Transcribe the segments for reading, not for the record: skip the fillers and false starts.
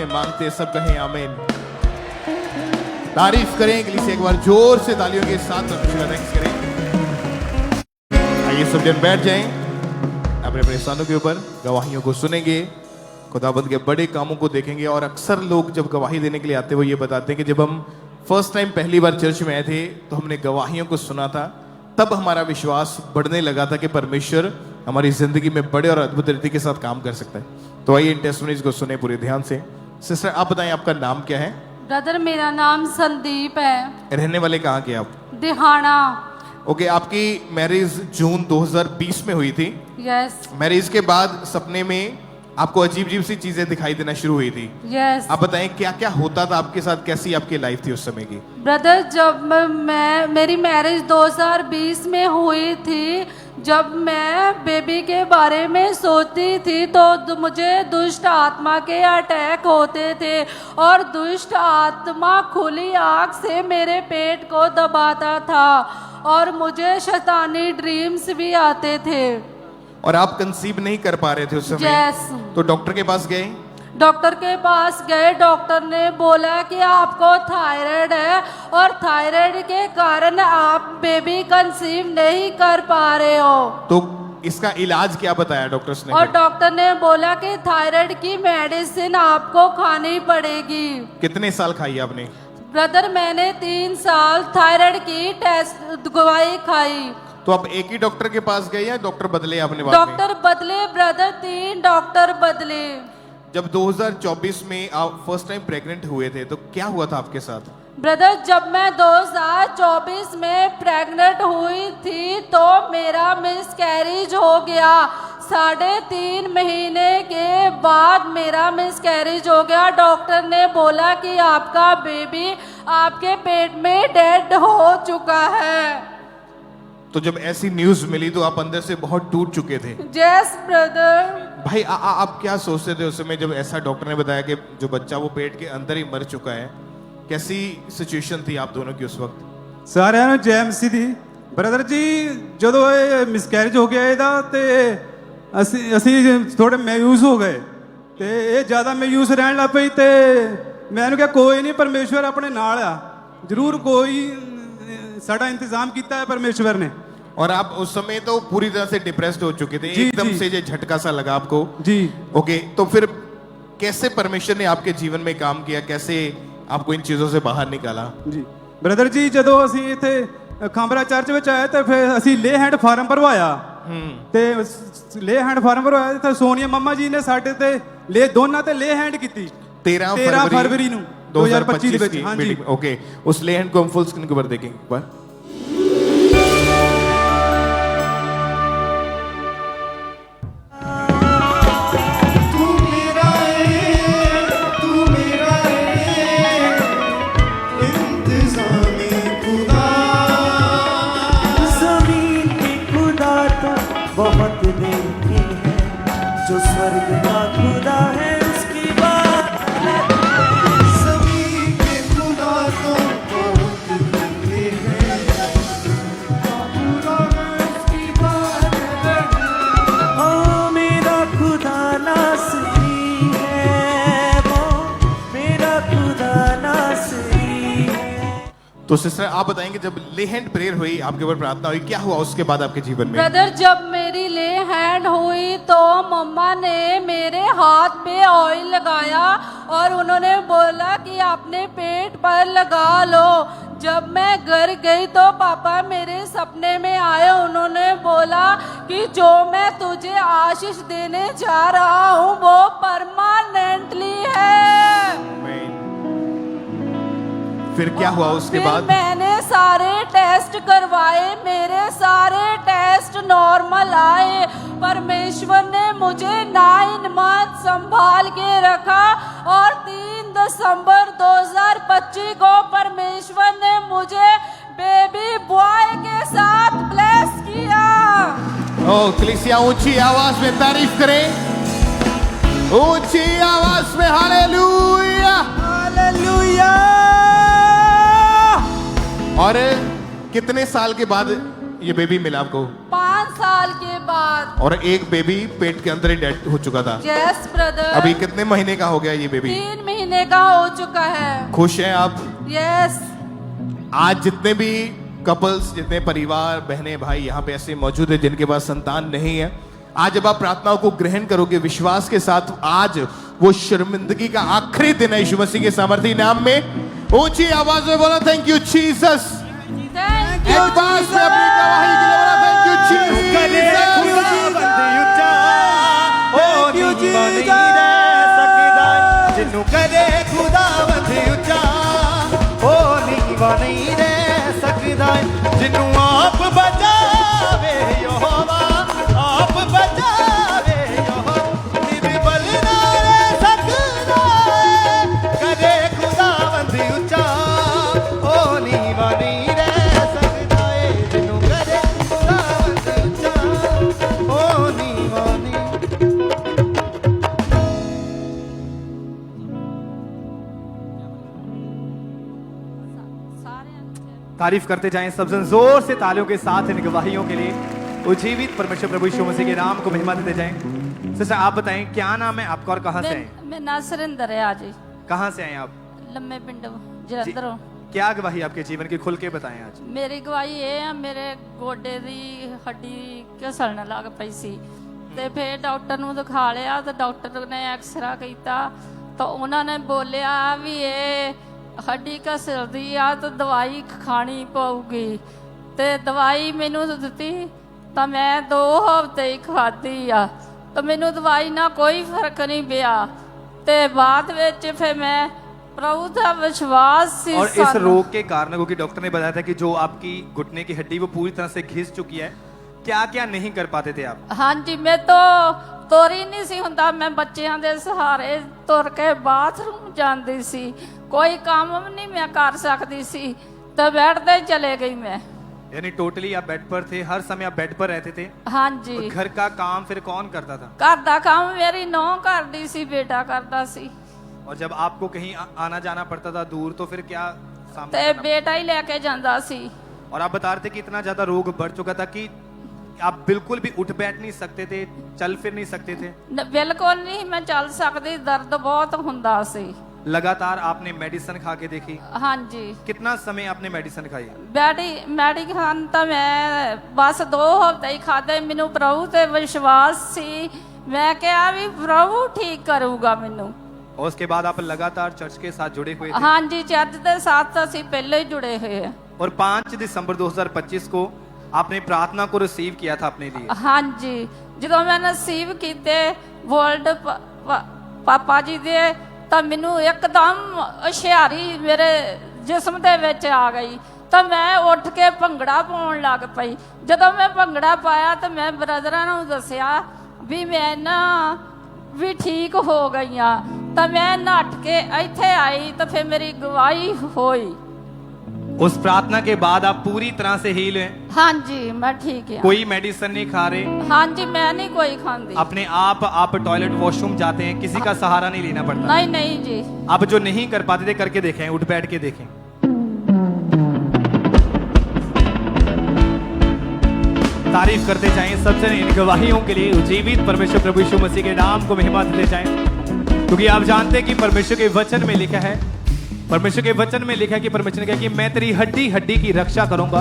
में मांगते हैं, सब कहें आमीन। तारीफ करें कलीसिया, एक बार जोर से तालियों के साथ परमेश्वर का थैंक्स करें। आइए सब जन बैठ जाएं, अपने अपने स्थानों के ऊपर गवाहियों को सुनेंगे, खुदाबंद के बड़े कामों को देखेंगे। और अक्सर लोग जब गवाही देने के लिए आते हैं वो ये बताते हैं कि जब हम फर्स्ट टाइम पहली बार चर्च में आए थे तो हमने गवाहियों को सुना था, तब हमारा विश्वास बढ़ने लगा था कि परमेश्वर हमारी जिंदगी में बड़े और अद्भुत रीति के साथ काम कर सकता है। तो आइए इन टेस्टिमनीज को सुने पूरे ध्यान से। सिस्टर आप बताएं आपका नाम क्या है? ब्रदर मेरा नाम संदीप है। रहने वाले कहाँ के आप? दिहाना। ओके, आपकी मैरिज जून 2020 में हुई थी। यस। मैरिज के बाद सपने में आपको अजीब अजीब सी चीजें दिखाई देना शुरू हुई थी। यस। आप बताएं क्या क्या होता था आपके साथ, कैसी आपकी लाइफ थी उस समय की? ब्रदर जब मेरी मैरिज 2020 में हुई थी, जब मैं बेबी के बारे में सोचती थी तो मुझे दुष्ट आत्मा के अटैक होते थे और दुष्ट आत्मा खुली आँख से मेरे पेट को दबाता था और मुझे शैतानी ड्रीम्स भी आते थे। और आप कंसीव नहीं कर पा रहे थे उस समय? यस। तो डॉक्टर के पास गए? डॉक्टर के पास गए, डॉक्टर ने बोला कि आपको थायराइड है और थायराइड के कारण आप बेबी कंसीव नहीं कर पा रहे हो। तो इसका इलाज क्या बताया डॉक्टर्स ने? और डॉक्टर ने बोला कि थायराइड की मेडिसिन आपको खानी पड़ेगी। कितने साल खाई आपने? ब्रदर मैंने 3 साल थायराइड की टेस्ट दवाई खाई। तो आप एक ही डॉक्टर के पास गए या डॉक्टर बदले आपने बाद में? डॉक्टर बदले ब्रदर, 3 डॉक्टर बदले। जब 2024 में आप फर्स्ट टाइम प्रेग्नेंट हुए थे तो क्या हुआ था आपके साथ? ब्रदर जब मैं 2024 में प्रेग्नेंट हुई थी तो मेरा मिसकैरेज हो गया। 3.5 महीने के बाद मेरा मिसकैरेज हो गया। डॉक्टर ने बोला कि आपका बेबी आपके पेट में डेड हो चुका है। तो जब ऐसी न्यूज मिली तो आप अंदर से बहुत टूट चुके थे? Yes brother. भाई आप क्या सोचते थे उस समय जब ऐसा डॉक्टर ने बताया कि जो बच्चा वो पेट के अंदर ही मर चुका है? कैसी सिचुएशन थी आप दोनों की उस वक्त? ਸਾਰਿਆਂ ਨੂੰ ਜੈ ਮਸੀਹ ਦੀ। ਬ੍ਰਦਰ ਜੀ ਜਦੋਂ ਇਹ ਮਿਸਕੈਰੇਜ ਹੋ ਗਿਆ ਇਹਦਾ ਤੇ ਅਸੀਂ ਥੋੜੇ ਮਾਯੂਸ ਹੋ ਗਏ ਤੇ ਇਹ ਜ਼ਿਆਦਾ ਮਾਯੂਸ ਰਹਿਣ ਲੱਗ ਪਈ ਤੇ ਮੈਨੂੰ ਕਿਹਾ ਕੋਈ ਨਹੀਂ ਪਰਮੇਸ਼ਵਰ ਆਪਣੇ ਨਾਲ ਆ, ਜ਼ਰੂਰ ਕੋਈ ਸਾਡਾ ਇੰਤਜ਼ਾਮ ਕੀਤਾ ਹੈ परमेश्वर ने। और आप उस समय तो पूरी तरह से डिप्रेस्ड हो चुके थे, एकदम से ये झटका सा लगा आपको जी। ओके, तो फिर कैसे परमेश्वर ने आपके जीवन में काम किया, कैसे आपको इन चीजों से बाहर निकाला? जी ਬ੍ਰਦਰ ਜੀ ਜਦੋਂ ਅਸੀਂ ਇੱਥੇ ਖਾਂਬਰਾ ਚਰਚ ਵਿੱਚ ਆਏ ਤੇ ਫਿਰ ਅਸੀਂ ਲੇ ਹੈਂਡ ਫਾਰਮ ਭਰਵਾਇਆ ਤੇ ਲੇ ਹੈਂਡ ਫਾਰਮ ਭਰਵਾਇਆ ਤੇ ਸੋਨੀਆ ਮੰਮਾ ਜੀ ਨੇ ਸਾਡੇ ਤੇ ਦੋਨਾਂ ਤੇ ਲੇ ਹੈਂਡ ਕੀਤੀ 13 फरवरी ਨੂੰ 2025 ਵਿੱਚ। ਹਾਂਜੀ ओके, उस ले हैंड को हम फुल स्क्रीन के ऊपर देखेंगे एक बार। बहुत देखे हैं जो स्वर्ग का खुदा है उसकी बात सभी के खुदा तो बहुत देखे हैं खुदा है उसकी बात। ओ मेरा खुदा नासरी है, वो मेरा खुदा नासरी है। तो सिस्टर आप बताएंगे जब ले हैंड प्रेयर हुई, आपके ऊपर प्रार्थना हुई, क्या हुआ उसके बाद आपके जीवन में? ब्रदर जब मेरी ले हैंड हुई तो मम्मा ने मेरे हाथ पे ऑयल लगाया और उन्होंने बोला कि अपने पेट पर लगा लो। जब मैं घर गई तो पापा मेरे सपने में आए, उन्होंने बोला कि जो मैं तुझे आशीष देने जा रहा हूँ वो परमानेंटली है। फिर क्या हुआ उसके बाद? मैंने सारे टेस्ट करवाए, मेरे सारे टेस्ट नॉर्मल आए। परमेश्वर ने मुझे 9 मंथ संभाल के रखा और 3 दिसंबर 2025 को परमेश्वर ने मुझे बेबी बॉय के साथ ब्लेस किया। ओ कलीसिया ऊंची आवाज में तारीफ करें, ऊंची आवाज में हालेलुया हालेलुया। और कितने साल के बाद ये बेबी मिला आपको? 5 साल के बाद। और एक बेबी पेट के अंदर ही डेड हो चुका था। Yes brother. अभी कितने महीने का हो गया ये बेबी? 3 महीने का हो चुका है। खुश हैं आप? यस। आज जितने भी कपल्स, जितने परिवार, बहनें, भाई यहाँ पे ऐसे मौजूद है जिनके पास संतान नहीं है, आज जब आप प्रार्थनाओं को ग्रहण करोगे विश्वास के साथ, आज वो शर्मिंदगी का आखिरी दिन है यीशु मसीह के सामर्थ्य नाम में। ऊंची आवाज में बोला थैंक यू जीसस। थैंक एक बार से अपनी गवाही के लिए बोला थैंक यू जीसस। जिन्नू करे खुदावंद उच्चा ओ नीवा नहीं रह सकदा, जिन्नू आप बचावे यहोवा, आप बचावे यहोवा, निर्बल ना रह सकदा, करे खुदावंद उच्चा ओ नीवा नहीं रह सकदा, जिन्नू करे खुदावंद उच्चा ओ नीवा नहीं। तारीफ करते जाएं सब जन जोर से तालियों के साथ इन गवाहियों के लिए। उज्जीवित परमेश्वर प्रभु यीशु मसीह के नाम को महिमा देते जाएं। सिस्टर आप बताएं क्या नाम है आपका और कहां से आए? मैं नासरिंदर है आज। कहां से आए आप? लम्बे पिंड जलंधरों। क्या गवाही आपके जीवन की खुल के बताएं आज। मेरी गवाही ये है, मेरे गोडे दी हड्डी घसलण लग पई सी ते फिर डॉक्टर ਨੂੰ ਦਿਖਾ ਲਿਆ ਤੇ ਡਾਕਟਰ ਨੇ ਐਕਸਰਾ ਕੀਤਾ ਤਾਂ ਉਹਨਾਂ ਨੇ ਬੋਲਿਆ ਵੀ ਇਹ ਹੱਡੀ ਘਸਲਦੀ ਆ ਤਾਂ ਦਵਾਈ ਖਾਣੀ ਪਊਗੀ ਤੇ ਦਵਾਈ ਮੈਨੂੰ ਦਿੱਤੀ ਤਾਂ ਮੈਂ 2 ਹਫ਼ਤੇ ਹੀ ਖਾਧੀ ਆ ਤਾਂ ਮੈਨੂੰ ਦਵਾਈ ਨਾਲ ਕੋਈ ਫਰਕ ਨਹੀਂ ਪਿਆ ਤੇ ਬਾਅਦ ਵਿੱਚ ਫਿਰ मैं प्रभु का विश्वास से और इस रोग के कारण, क्योंकि डॉक्टर ने बताया था कि जो आपकी घुटने की हड्डी वो पूरी तरह से घिस चुकी है, क्या क्या नहीं कर पाते थे आप? हाँ जी, मैं तो ਤੁਰ ਹੀ ਨਹੀਂ ਸੀ ਹੁੰਦਾ। ਮੈਂ ਬੱਚਿਆਂ ਦੇ ਸਹਾਰੇ ਤੁਰ ਕੇ ਬਾਥਰੂਮ ਜਾਂਦੀ ਸੀ, ਕੋਈ ਕੰਮ ਵੀ ਨਹੀਂ ਮੈਂ ਕਰ ਸਕਦੀ ਸੀ ਤੇ ਬੈੱਡ ਤੇ ਚਲੇ ਗਈ मैं। यानी टोटली आप बेड पर थे, हर समय आप बेड पर रहते थे? हाँ जी। और घर का काम फिर कौन करता था? घर का काम मेरी नौं करदी सी, बेटा करता सी। और जब आपको कहीं आना जाना पड़ता था दूर तो फिर क्या सामना ते करना बेटा ही लेके जांदा सी। और आप बता रहे थे कि इतना ज्यादा रोग बढ़ चुका था कि आप बिल्कुल भी उठ बैठ नहीं सकते थे, चल फिर नहीं सकते थे? बिल्कुल नहीं मैं चल सकती, दर्द बहुत हुंदा सी। लगातार आपने मेडिसिन खा के देखी? हाँ जी। कितना समय आपने मेडिसिन खाई? मेडिसिन तो मैं बस 2 हफ्ते ही खाते। मैनू प्रभु ते विश्वास सी, मैं क्या भी प्रभु ठीक करूगा मैनू। और उसके बाद आप लगातार चर्च के साथ जुड़े हुए थे? हाँ जी, चर्च के साथ असी पहले ही जुड़े हुए हैं। और 5 दिसंबर 2025 को आपने प्रार्थना को रिसीव किया था अपने लिए? हाँ जी, जो मैं रिसीव किए वर्ल्ड पापा जी दे तो मैनू एकदम हुशियारी मेरे जिस्म दे विच आ गई तो मैं उठ के भंगड़ा पाउण लग पई। जदों मैं भंगड़ा पाया तो मैं ब्रदरां नूं दस्सिया भी मैं ना भी ठीक हो गई हाँ तो मैं नट के इत्थे आई तो फिर मेरी गवाही होई। उस प्रार्थना के बाद आप पूरी तरह से हील हैं? हाँ जी, मैं ठीक है। कोई मेडिसिन नहीं खा रहे? हाँ जी, मैं नहीं कोई खाती। अपने आप टॉयलेट वॉशरूम जाते हैं, किसी का सहारा नहीं लेना पड़ता? नहीं नहीं जी। आप जो नहीं कर पाते थे करके देखें, उठ बैठ के देखें। तारीफ करते जाएं सब जने इन गवाहियों के लिए। जीवित परमेश्वर प्रभु यीशु मसीह के नाम को महिमा देते जाएं, क्योंकि आप जानते हैं कि परमेश्वर के वचन में लिखा है, परमेश्वर के वचन में लिखा है कि परमेश्वर ने कहा कि मैं तेरी हड्डी हड्डी की रक्षा करूंगा।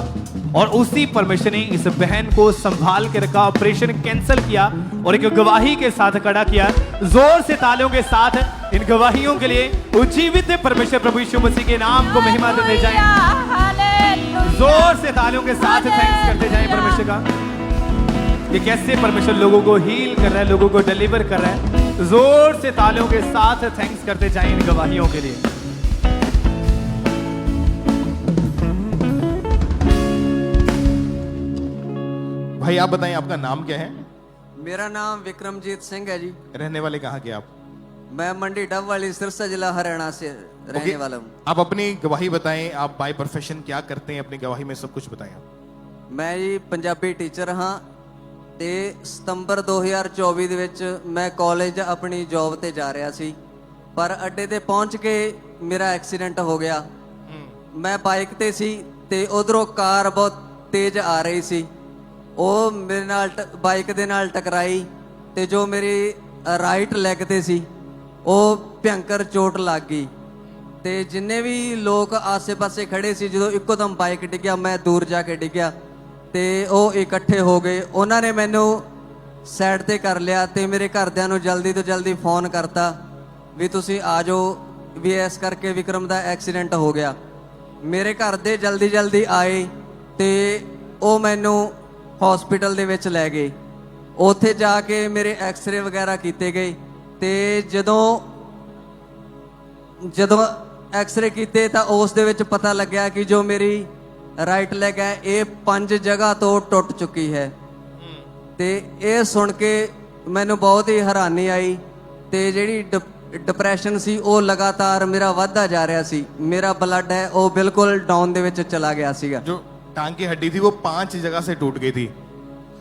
और उसी परमेश्वर ने इस बहन को संभाल के रखा, ऑपरेशन कैंसिल किया और एक गवाही के साथ खड़ा किया। जोर से तालियों के साथ इन गवाहियों के लिए उज्जीवित परमेश्वर प्रभु यीशु मसीह के नाम को महिमा देते जाएं। जोर से तालियों के साथ थैंक्स करते जाएं परमेश्वर का, कि कैसे परमेश्वर लोगों को हील कर रहा है, लोगों को डिलीवर कर रहा है। जोर से तालियों के साथ थैंक्स करते जाएं इन गवाहियों के लिए। भाई आप बताएं आपका नाम क्या है? मेरा नाम विक्रमजीत सिंह है जी। रहने वाले कहाँ के आप? मैं मंडी डब वाली सिरसा जिला हरियाणा से रहने वाला हूँ। आप अपनी गवाही बताएं, आप बाय प्रोफेशन क्या करते हैं, अपनी गवाही में सब कुछ बताएं आप। मैं जी पंजाबी टीचर हाँ ते सितंबर 2024 ਦੇ ਵਿੱਚ मैं कॉलेज अपनी जॉब ਤੇ जा रहा ਸੀ, पर ਅੱਡੇ ਤੇ ਪਹੁੰਚ ਕੇ मेरा एक्सीडेंट हो गया। मैं बाइक ਤੇ ਸੀ ਤੇ ਉਧਰੋਂ ਕਾਰ बहुत तेज आ रही सी ਉਹ ਮੇਰੇ ਨਾਲ ਬਾਈਕ ਦੇ ਨਾਲ ਟਕਰਾਈ ਤੇ ਜੋ ਮੇਰੀ ਰਾਈਟ ਲੈਗ ਤੇ ਸੀ ਉਹ ਭਿਅੰਕਰ ਚੋਟ ਲੱਗ ਗਈ ਤੇ ਜਿੰਨੇ ਵੀ ਲੋਕ ਆਸੇ-ਪਾਸੇ ਖੜੇ ਸੀ, ਜਦੋਂ ਇੱਕੋਦਮ ਬਾਈਕ ਡਿੱਗਿਆ ਮੈਂ ਦੂਰ ਜਾ ਕੇ ਡਿੱਗਿਆ ਤੇ ਉਹ ਇਕੱਠੇ ਹੋ ਗਏ। ਉਹਨਾਂ ਨੇ ਮੈਨੂੰ ਸਾਈਡ ਤੇ ਕਰ ਲਿਆ ਤੇ ਮੇਰੇ ਘਰਦਿਆਂ ਨੂੰ ਜਲਦੀ ਤੋਂ ਜਲਦੀ ਫੋਨ ਕਰਤਾ ਵੀ ਤੁਸੀਂ ਆ ਜਾਓ, ਵੀ ਇਸ ਕਰਕੇ ਵਿਕਰਮ ਦਾ ਐਕਸੀਡੈਂਟ ਹੋ ਗਿਆ। ਮੇਰੇ ਘਰ ਦੇ ਜਲਦੀ ਆਏ ਤੇ ਉਹ ਮੈਨੂੰ ਹਸਪੀਟਲ ਦੇ ਵਿੱਚ ਲੈ ਗਏ। ਉੱਥੇ ਜਾ ਕੇ ਮੇਰੇ ਐਕਸ-ਰੇ ਵਗੈਰਾ ਕੀਤੇ ਗਏ ਤੇ ਜਦੋਂ ਐਕਸ-ਰੇ ਕੀਤੇ ਤਾਂ ਉਸ ਦੇ ਵਿੱਚ ਪਤਾ ਲੱਗਿਆ ਕਿ ਜੋ ਮੇਰੀ ਰਾਈਟ ਲੈਗ ਹੈ ਇਹ 5 ਜਗ੍ਹਾ ਤੋਂ ਟੁੱਟ ਚੁੱਕੀ ਹੈ। ਤੇ ਇਹ ਸੁਣ ਕੇ ਮੈਨੂੰ ਬਹੁਤ ਹੀ ਹੈਰਾਨੀ ਆਈ ਤੇ ਜਿਹੜੀ ਡਿਪਰੈਸ਼ਨ ਸੀ ਉਹ ਲਗਾਤਾਰ ਮੇਰਾ ਵੱਧਦਾ ਜਾ ਰਿਹਾ ਸੀ। ਮੇਰਾ ਬਲੱਡ ਹੈ ਉਹ ਬਿਲਕੁਲ ਡਾਊਨ ਦੇ ਵਿੱਚ ਚਲਾ ਗਿਆ ਸੀਗਾ। जो टांग की हड्डी थी वो 5 जगह से टूट गई थी।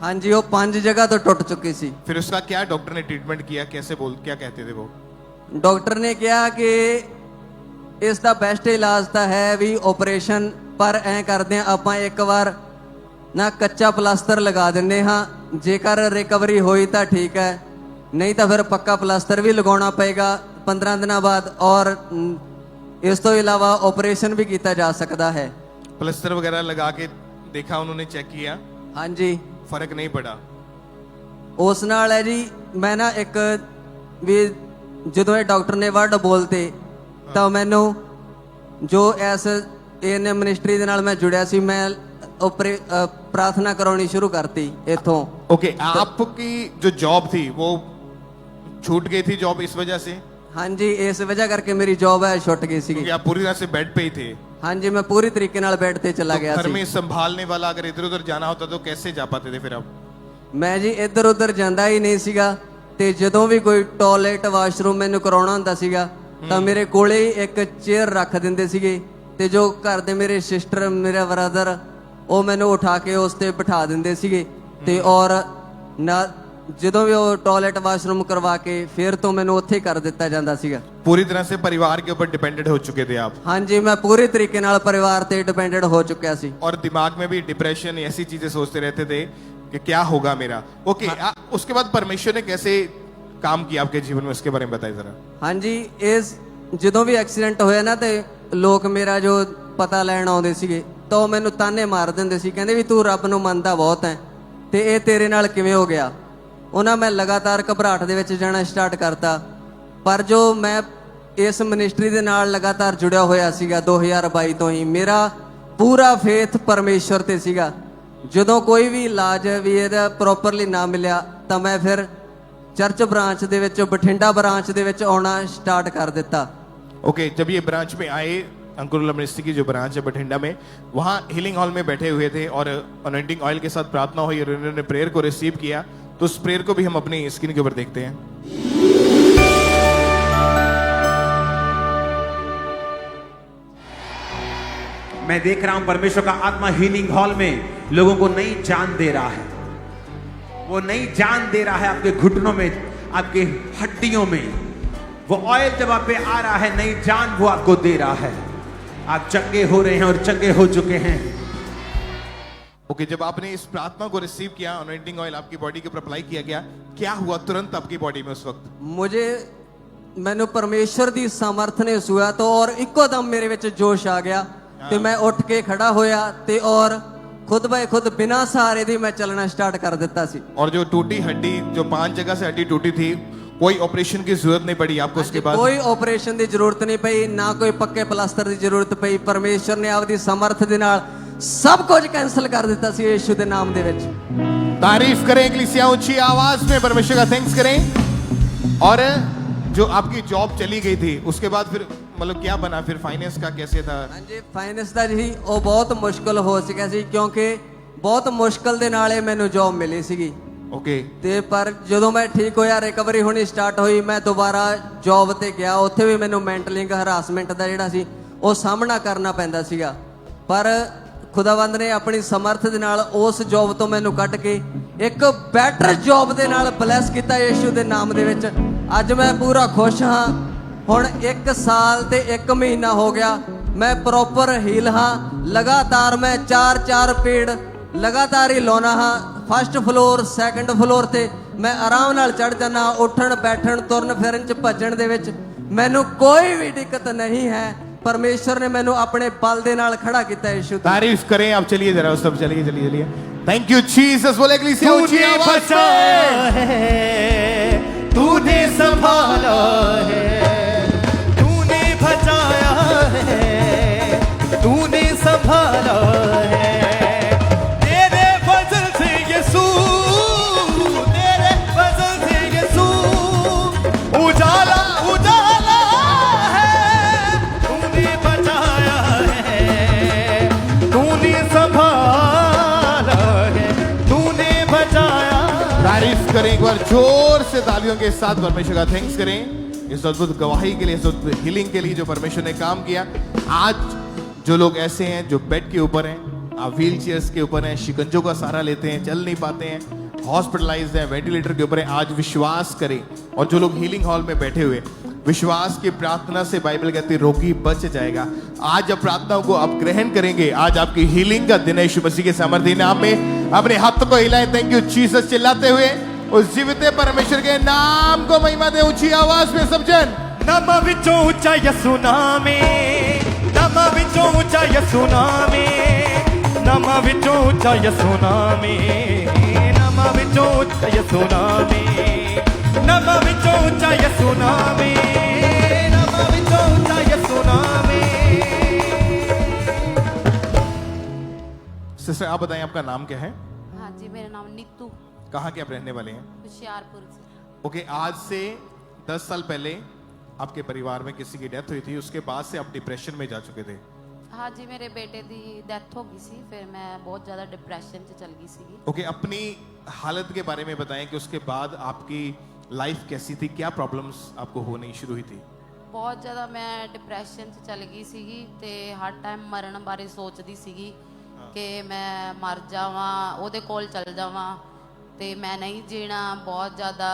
ਹਾਂਜੀ, ਉਹ 5 ਜਗ੍ਹਾ ਤੋਂ ਟੁੱਟ ਚੁੱਕੀ ਸੀ। फिर उसका क्या डॉक्टर ने ट्रीटमेंट किया, कैसे क्या कहते थे वो? ਡਾਕਟਰ ਨੇ ਕਿਹਾ ਕਿ ਇਸ ਦਾ ਬੈਸਟ ਇਲਾਜ ਤਾਂ ਹੈ ਵੀ ਆਪਰੇਸ਼ਨ, ਪਰ ਐਂ ਕਰਦੇ ਆ ਆਪਾਂ ਇੱਕ ਵਾਰ ਨਾ ਕੱਚਾ ਪਲਾਸਟਰ ਲਗਾ ਦਿੰਨੇ ਹਾਂ, ਜੇਕਰ ਰਿਕਵਰੀ ਹੋਈ ਤਾਂ ਠੀਕ ਹੈ, ਨਹੀਂ ਤਾਂ ਫਿਰ ਪੱਕਾ ਪਲਾਸਟਰ ਵੀ ਲਗਾਉਣਾ ਪਏਗਾ 15 ਦਿਨਾਂ ਬਾਅਦ। ਔਰ ਇਸ ਤੋਂ ਇਲਾਵਾ ਆਪਰੇਸ਼ਨ ਵੀ ਕੀਤਾ ਜਾ ਸਕਦਾ ਹੈ। प्लास्टर वगैरह लगा के देखा, उन्होंने चेक किया, ਹਾਂਜੀ, फर्क नहीं पड़ा। ਉਸ ਨਾਲ ਹੈ ਜੀ ਮੈਂ ਨਾ ਇੱਕ ਵੀ ਜਦੋਂ ਇਹ ਡਾਕਟਰ ਨੇ ਵਰਡ ਬੋਲਤੇ ਤਾਂ ਮੈਨੂੰ ਜੋ ਐਸ ਏਐਨਏ ਮਿਨਿਸਟਰੀ ਦੇ ਨਾਲ ਮੈਂ ਜੁੜਿਆ ਸੀ, ਮੈਂ ਪ੍ਰਾਰਥਨਾ ਕਰਾਉਣੀ ਸ਼ੁਰੂ ਕਰਤੀ ਇੱਥੋਂ। ओके, आपकी जो जॉब थी वो छूट गई थी, जॉब इस वजह से? ਹਾਂਜੀ, ਇਸ ਵਜ੍ਹਾ ਕਰਕੇ ਮੇਰੀ ਜੌਬ ਹੈ ਛੁੱਟ ਗਈ ਸੀਗੀ। क्योंकि आप पूरी तरह से बेड पे ही थे। ਹਾਂਜੀ, ਮੈਂ ਪੂਰੀ ਤਰੀਕੇ ਨਾਲ ਬੈੱਡ ਤੇ ਚਲਾ ਗਿਆ घर में ਸੀ। संभालने वाला अगर इधर उधर जाना होता तो कैसे जा पाते थे फिर आप? ਮੈਂ ਜੀ ਇੱਧਰ ਉੱਧਰ ਜਾਂਦਾ ਹੀ ਨਹੀਂ ਸੀਗਾ ਤੇ ਜਦੋਂ ਵੀ ਕੋਈ ਟਾਇਲਟ ਵਾਸ਼ਰੂਮ ਮੈਨੂੰ ਕਰਾਉਣਾ ਹੁੰਦਾ ਸੀਗਾ ਤਾਂ ਮੇਰੇ ਕੋਲੇ ਹੀ ਇੱਕ ਚੇਅਰ ਰੱਖ ਦਿੰਦੇ ਸੀਗੇ ਤੇ ਜੋ ਘਰ ਦੇ ਮੇਰੇ ਸਿਸਟਰ, ਮੇਰਾ ਬ੍ਰਦਰ, ਉਹ ਮੈਨੂੰ ਉਠਾ ਕੇ ਉਸ ਤੇ ਬਿਠਾ ਦਿੰਦੇ ਸੀਗੇ ਤੇ ਔਰ ਨਾ ਜਦੋਂ ਵੀ ਉਹ ਟਾਇਲਟ ਵਾਸ਼ਰੂਮ ਕਰਵਾ ਕੇ ਫਿਰ ਤੋਂ ਮੈਨੂੰ ਉੱਥੇ ਕਰ ਦਿੱਤਾ ਜਾਂਦਾ ਸੀਗਾ। पूरी तरह से परिवार के ऊपर डिपेंडेंट हो चुके थे आप। ਹਾਂਜੀ, ਮੈਂ ਪੂਰੀ ਤਰੀਕੇ ਨਾਲ ਪਰਿਵਾਰ ਤੇ ਡਿਪੈਂਡੈਂਟ ਹੋ ਚੁੱਕਿਆ ਸੀ। और दिमाग में भी डिप्रेशन, ऐसी चीजें सोचते रहते थे कि क्या होगा मेरा। ओके, उसके बाद परमेश्वर ने कैसे काम किया आपके जीवन में, उसके बारे में बताइए जरा। ਹਾਂਜੀ, ਇਸ ਜਦੋਂ ਵੀ ਐਕਸੀਡੈਂਟ ਹੋਇਆ ਨਾ ਤੇ ਲੋਕ ਮੇਰਾ ਜੋ ਪਤਾ ਲੈਣ ਆਉਂਦੇ ਸੀਗੇ ਤਾਂ ਉਹ ਮੈਨੂੰ ਤਾਨੇ ਮਾਰ ਦਿੰਦੇ ਸੀ, ਕਹਿੰਦੇ ਵੀ ਤੂੰ ਰੱਬ ਨੂੰ ਮੰਨਦਾ ਬਹੁਤ ਹੈ ਤੇ ਇਹ ਤੇਰੇ ਨਾਲ ਕਿਵੇਂ ਹੋ ਗਿਆ। ਉਹਨਾਂ ਮੈਂ ਲਗਾਤਾਰ ਘਬਰਾਹਟ ਦੇ ਵਿੱਚ ਜਾਣਾ ਸਟਾਰਟ ਕਰਤਾ। ਪਰ ਜੋ ਮੈਂ ਇਸ ਮਿਨਿਸਟਰੀ ਦੇ ਨਾਲ ਲਗਾਤਾਰ ਜੁੜਿਆ ਹੋਇਆ ਸੀਗਾ 2022 ਤੋਂ ਹੀ, ਮੇਰਾ ਪੂਰਾ ਫੇਥ ਪਰਮੇਸ਼ਵਰ ਤੇ ਸੀਗਾ। ਜਦੋਂ ਕੋਈ ਵੀ ਇਲਾਜ ਵੀ ਇਹਦਾ ਪ੍ਰੋਪਰਲੀ ਨਾ ਮਿਲਿਆ ਤਾਂ ਮੈਂ ਫਿਰ ਚਰਚ ਬ੍ਰਾਂਚ ਦੇ ਵਿੱਚ, ਬਠਿੰਡਾ ਬ੍ਰਾਂਚ ਦੇ ਵਿੱਚ ਆਉਣਾ ਸਟਾर्ट कर ਦਿੱਤਾ। ओके, जब ये ब्रांच में आए, अंकुर मिनिस्ट्री की जो ब्रांच है बठिंडा में, वहाँ हीलिंग हॉल में बैठे हुए थे और अनॉइंटिंग ऑयल के साथ प्रार्थना हुई और उन्होंने प्रेयर को रिसीव किया। तो उस प्रेयर को भी हम अपनी स्क्रीन के ऊपर देखते हैं। मैं देख रहा हूं परमेश्वर का आत्मा हीलिंग हॉल में लोगों को नई जान दे रहा है। वो नई जान दे रहा है आपके घुटनों में, आपके हड्डियों में। वो ऑयल जब आप पे आ रहा है, नई जान वो आपको दे रहा है। आप चंगे हो रहे हैं और चंगे हो चुके हैं। ओके, जब आपने इस प्रार्थना को रिसीव किया, अनॉइंटिंग ऑयल आपकी बॉडी के ऊपर अप्लाई किया गया, क्या हुआ तुरंत आपकी बॉडी में उस वक्त? ਮੈਨੂੰ ਪਰਮੇਸ਼ਰ ਦੀ ਸਮਰਥ ਨੇ ਸੁਆ ਤਾਂ ਔਰ ਇੱਕੋ ਦਮ ਮੇਰੇ ਵਿੱਚ ਜੋਸ਼ ਆ ਗਿਆ ਤੇ ਮੈਂ ਉੱਠ ਕੇ ਖੜਾ ਹੋਇਆ ਤੇ ਔਰ खुद बाय खुद बिना सहारे दी मैं चलना स्टार्ट कर देता सी। और जो टूटी हड्डी, जो 5 जगह से हड्डी टूटी थी, कोई ऑपरेशन की जरूरत नहीं पड़ी आपको उसके बाद? कोई ऑपरेशन की जरूरत नहीं पई, ना कोई पक्के प्लास्टर की जरूरत पई। परमेश्वर ने आपदी समर्थ दे नाल सब कुछ कैंसिल कर दिता सी यीशु दे नाम दे विच। तारीफ करें इक्लेसिया, ऊंची आवाज में परमेश्वर का थैंक्स करें। और जो आपकी जॉब चली गई थी उसके बाद फिर मतलब क्या बना, फिर फाइनेंस का कैसे था? हाँ जी, फाइनेंस का जी वो बहुत मुश्किल हो सकिया सी क्योंकि बहुत मुश्किल दे नाल मैनू जॉब मिली सीगी। ओके, ते पर ਜਦੋਂ मैं ठीक होया, रिकवरी होनी स्टार्ट हुई, मैं दोबारा जॉब ते गया। उत्थे भी मैनू मैंटलिंग हरासमेंट का जिहड़ा सी वो सामना करना पैंदा सीगा। पर खुदावंद ने अपनी समर्थ दे नाल उस जॉब तो मैनू कट के एक बैटर जॉब दे नाल ब्लैस किया यीशु दे नाम दे विच। अज मैं पूरा खुश हाँ। हुण 1 साल ते 1 महीना हो गया मैं प्रॉपर हील हाँ। लगातार मैं 4 पेड़ लगातार ही लाना हाँ। ਫਸਟ ਫਲੋਰ ਸੈਕੰਡ ਫਲੋਰ ਤੇ ਮੈਂ ਆਰਾਮ ਨਾਲ ਚੜ ਜਾਣਾ, ਉੱਠਣ ਬੈਠਣ ਤੁਰਨ ਫਿਰਨ ਚ ਭੱਜਣ ਦੇ ਵਿੱਚ ਮੈਨੂੰ ਕੋਈ ਵੀ ਦਿੱਕਤ ਨਹੀਂ ਹੈ। परमेश्वर ने मैनू अपने बल दे नाल खड़ा किया यीशु। तारीफ करें आप। चलिए जरा उस सब चलिए चलिए चलिए। Thank you Jesus. बोले इक्लेसिया ऊंची तूने आवाज बचाया है, तूने संभाला है, तूने बचाया है, तूने संभाला है। तेरे वजन से यीशु, तेरे वजन से यीशु उजाला उजाला है। तूने बचाया है, तूने संभाला है, तूने बचाया। तारीफ करें एक बार जोर से तालियों के साथ परमेश्वर का थैंक्स करें इस अद्भुत गवाही के लिए, इस अद्भुत हीलिंग के लिए जो परमेश्वर ने काम किया। आज जो लोग ऐसे हैं जो बेड के ऊपर हैं, आप व्हील चेयर्स के ऊपर हैं, शिकंजों का सहारा लेते हैं, चल नहीं पाते हैं, हॉस्पिटलाइज्ड हैं, वेंटिलेटर के ऊपर हैं, आज विश्वास करें। और जो लोग हीलिंग हॉल में बैठे हुए, विश्वास की प्रार्थना से बाइबल कहती है रोगी बच जाएगा। आज जब प्रार्थनाओं को आप ग्रहण करेंगे, आज आपकी हीलिंग का दिन है। यीशु मसीह के सामर्थ्य नाम में अपने हाथ को हिलाएं। थैंक यू जीसस चिल्लाते हुए उस जीवित परमेश्वर के नाम को महिमा दे ऊंची आवाज में सब जन। नामा विचों ऊंचा यसु नामे, नामा विचों ऊंचा यसु नामे, नामा विचों ऊंचा यसु नामे, नामा विचों ऊंचा यसु नामे, नामा विचों ऊंचा यसु नामे, नामा विचों ऊंचा यसु नामे। सिस्टर आप बताएं आपका नाम क्या है? हाँ जी, मेरा नाम नीतू, कहाँ के आप रहने वाले हैं? हुशियारपुर से। ओके, आज से 10 साल पहले आपके परिवार में किसी की डेथ हुई थी, उसके बाद से आप डिप्रेशन में जा चुके थे। हाँ जी, मेरे बेटे की डेथ हो गई सी, फिर मैं बहुत ज़्यादा डिप्रेशन से चल गई सी। ओके, अपनी हालत के बारे में बताएं कि उसके बाद आपकी लाइफ कैसी थी, क्या प्रॉब्लम्स आपको होनी शुरू हुई थी? बहुत ज़्यादा मैं डिप्रेशन से चल गई सी ते हर टाइम मरण बारे सोचती सी कि मैं मर जावां, ਉਹਦੇ ਕੋਲ चल जावां ते मैं नहीं जीना। बहुत ज़्यादा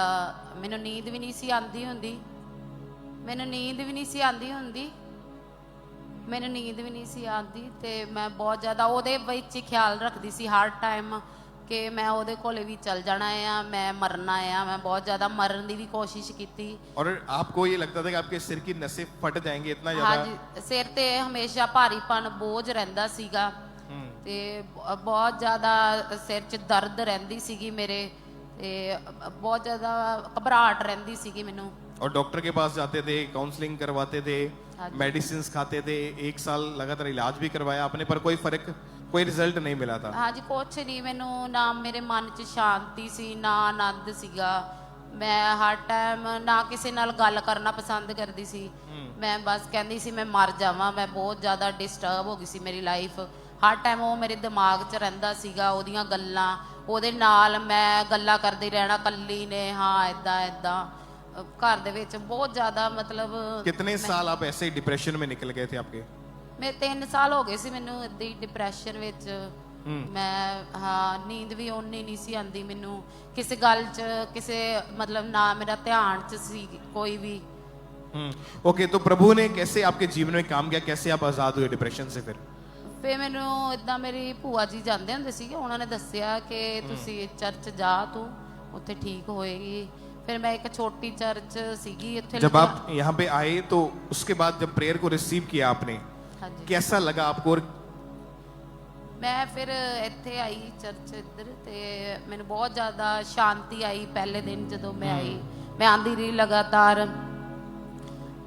मैनू नींद भी नहीं सी आंदी हुंदी, मैनू नींद भी नहीं सी आंदी हुंदी, मैनू नींद भी नहीं सी आंदी ते मैं बहुत ज़्यादा ਉਹਦੇ ਵਿੱਚ ਹੀ ख्याल रखती सी हर टाइम कि मैं ਉਹਦੇ ਕੋਲੇ भी चल जाना है, मैं मरना है। मैं बहुत ज़्यादा मरन की भी कोशिश की। और आपको ये लगता था कि आपके सिर की नसें फट जाएंगी इतना हाँ ज्यादा? जी, सिर ते हमेशा भारीपन बोझ रहिंदा सीगा ते बहुत ज़्यादा सिर च दर्द रहिंदी सीगी मेरे ते बहुत ज़्यादा घबराहट रहिंदी सीगी मैनू। और डॉक्टर के पास जाते थे, काउंसलिंग करवाते थे, हाँ जी। मेडिसिन खाते थे, 1 साल लगातार इलाज भी करवाया आपने, पर कोई फर्क, कोई रिजल्ट नहीं मिला था? हाँ जी, कुछ नहीं। मैनू ना मेरे मन च शांति सी, ना आनंद सीगा। मैं हर टाइम ना किसी नाल गल करना पसंद करती सी। मैं बस कहती सी मैं मर जावां। मैं बहुत ज़्यादा डिस्टर्ब हो गई सी मेरी लाइफ। हर टाइम वो मेरे दिमाग च रहिंदा सीगा, ओहदियां गल्लां, ओहदे नाल मैं गल्लां करदी रहना कल्ली ने। हाँ इदां इदां घर दे विच बहुत ज़्यादा मतलब। कितने साल आप ऐसे ही डिप्रेशन में निकल गए थे आपके? मैं 3 साल हो गए सी मैनू इदां ही डिप्रेशन विच। मैं हाँ नींद भी उन्नी नहीं सी आंदी मैनू, किसी गल च किसी मतलब ना मेरा ध्यान च सी कोई भी। ओके, तो प्रभु ने कैसे आपके जीवन में काम किया, कैसे आप आजाद हुए डिप्रेशन से? फिर मैनू इदां मेरी भूआ जी जाते होंदे सीगे, उन्होंने दस्सिया कि तुसी चर्च जा, तू उत्थे ठीक होएगी। फिर मैं एक छोटी चर्च सीगी उत्थे। जब आप यहाँ पे आए तो उसके बाद जब प्रेयर को रिसीव किया आपने, हाँ जी, कैसा लगा आपको? और मैं फिर इत्थे आई चर्च इधर ते मैनू बहुत ज़्यादा शांति आई। पहले दिन जदों मैं आई, मैं आंदी रही लगातार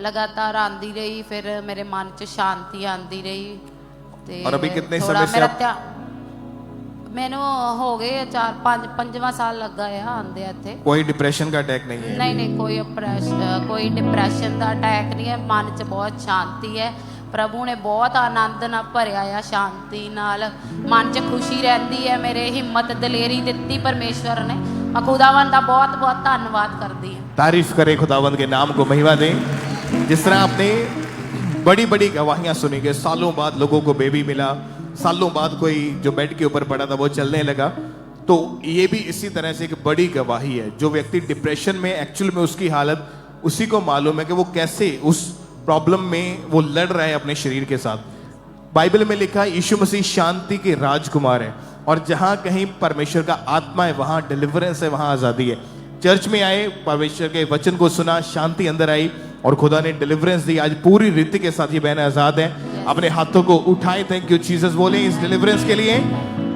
लगातार आंदी रही, फिर मेरे मन च शांति आंदी रही। ते और अभी कितने थोड़ा समय से मेरा आप- मैनू हो गए 4-5वां साल लगा है आंदे इत्थे। कोई डिप्रेशन का अटैक नहीं है? नहीं नहीं, कोई डिप्रेशन का अटैक नहीं है। मन च बहुत शांति है। प्रभु ने बहुत आनंद नाल भरिया आ, शांति नाल मन च खुशी रहती है। मेरे हिम्मत दलेरी दिती परमेश्वर ने। मैं खुदावन का बहुत बहुत धन्यवाद करती हूँ। तारीफ करें खुदावंद के नाम को महिमा दें। जिस तरह आपने बड़ी बड़ी गवाहियां सुनी कि सालों बाद लोगों को बेबी मिला, सालों बाद कोई जो बेड के ऊपर पड़ा था वो चलने लगा, तो ये भी इसी तरह से एक बड़ी गवाही है। जो व्यक्ति डिप्रेशन में, एक्चुअल में उसकी हालत उसी को मालूम है कि वो कैसे उस प्रॉब्लम में वो लड़ रहा है अपने शरीर के साथ। बाइबल में लिखा है यीशु मसीह शांति के राजकुमार है। और जहां कहीं परमेश्वर का आत्मा है वहां डिलीवरेंस है, वहां आजादी है। चर्च में आए, परमेश्वर के वचन को सुना, शांति अंदर आई और खुदा ने डिलीवरेंस दी। आज पूरी रीति के साथ ये बहन आजाद है। अपने हाथों को उठाए, थैंक यू जीसस बोले इस डिलीवरेंस के लिए,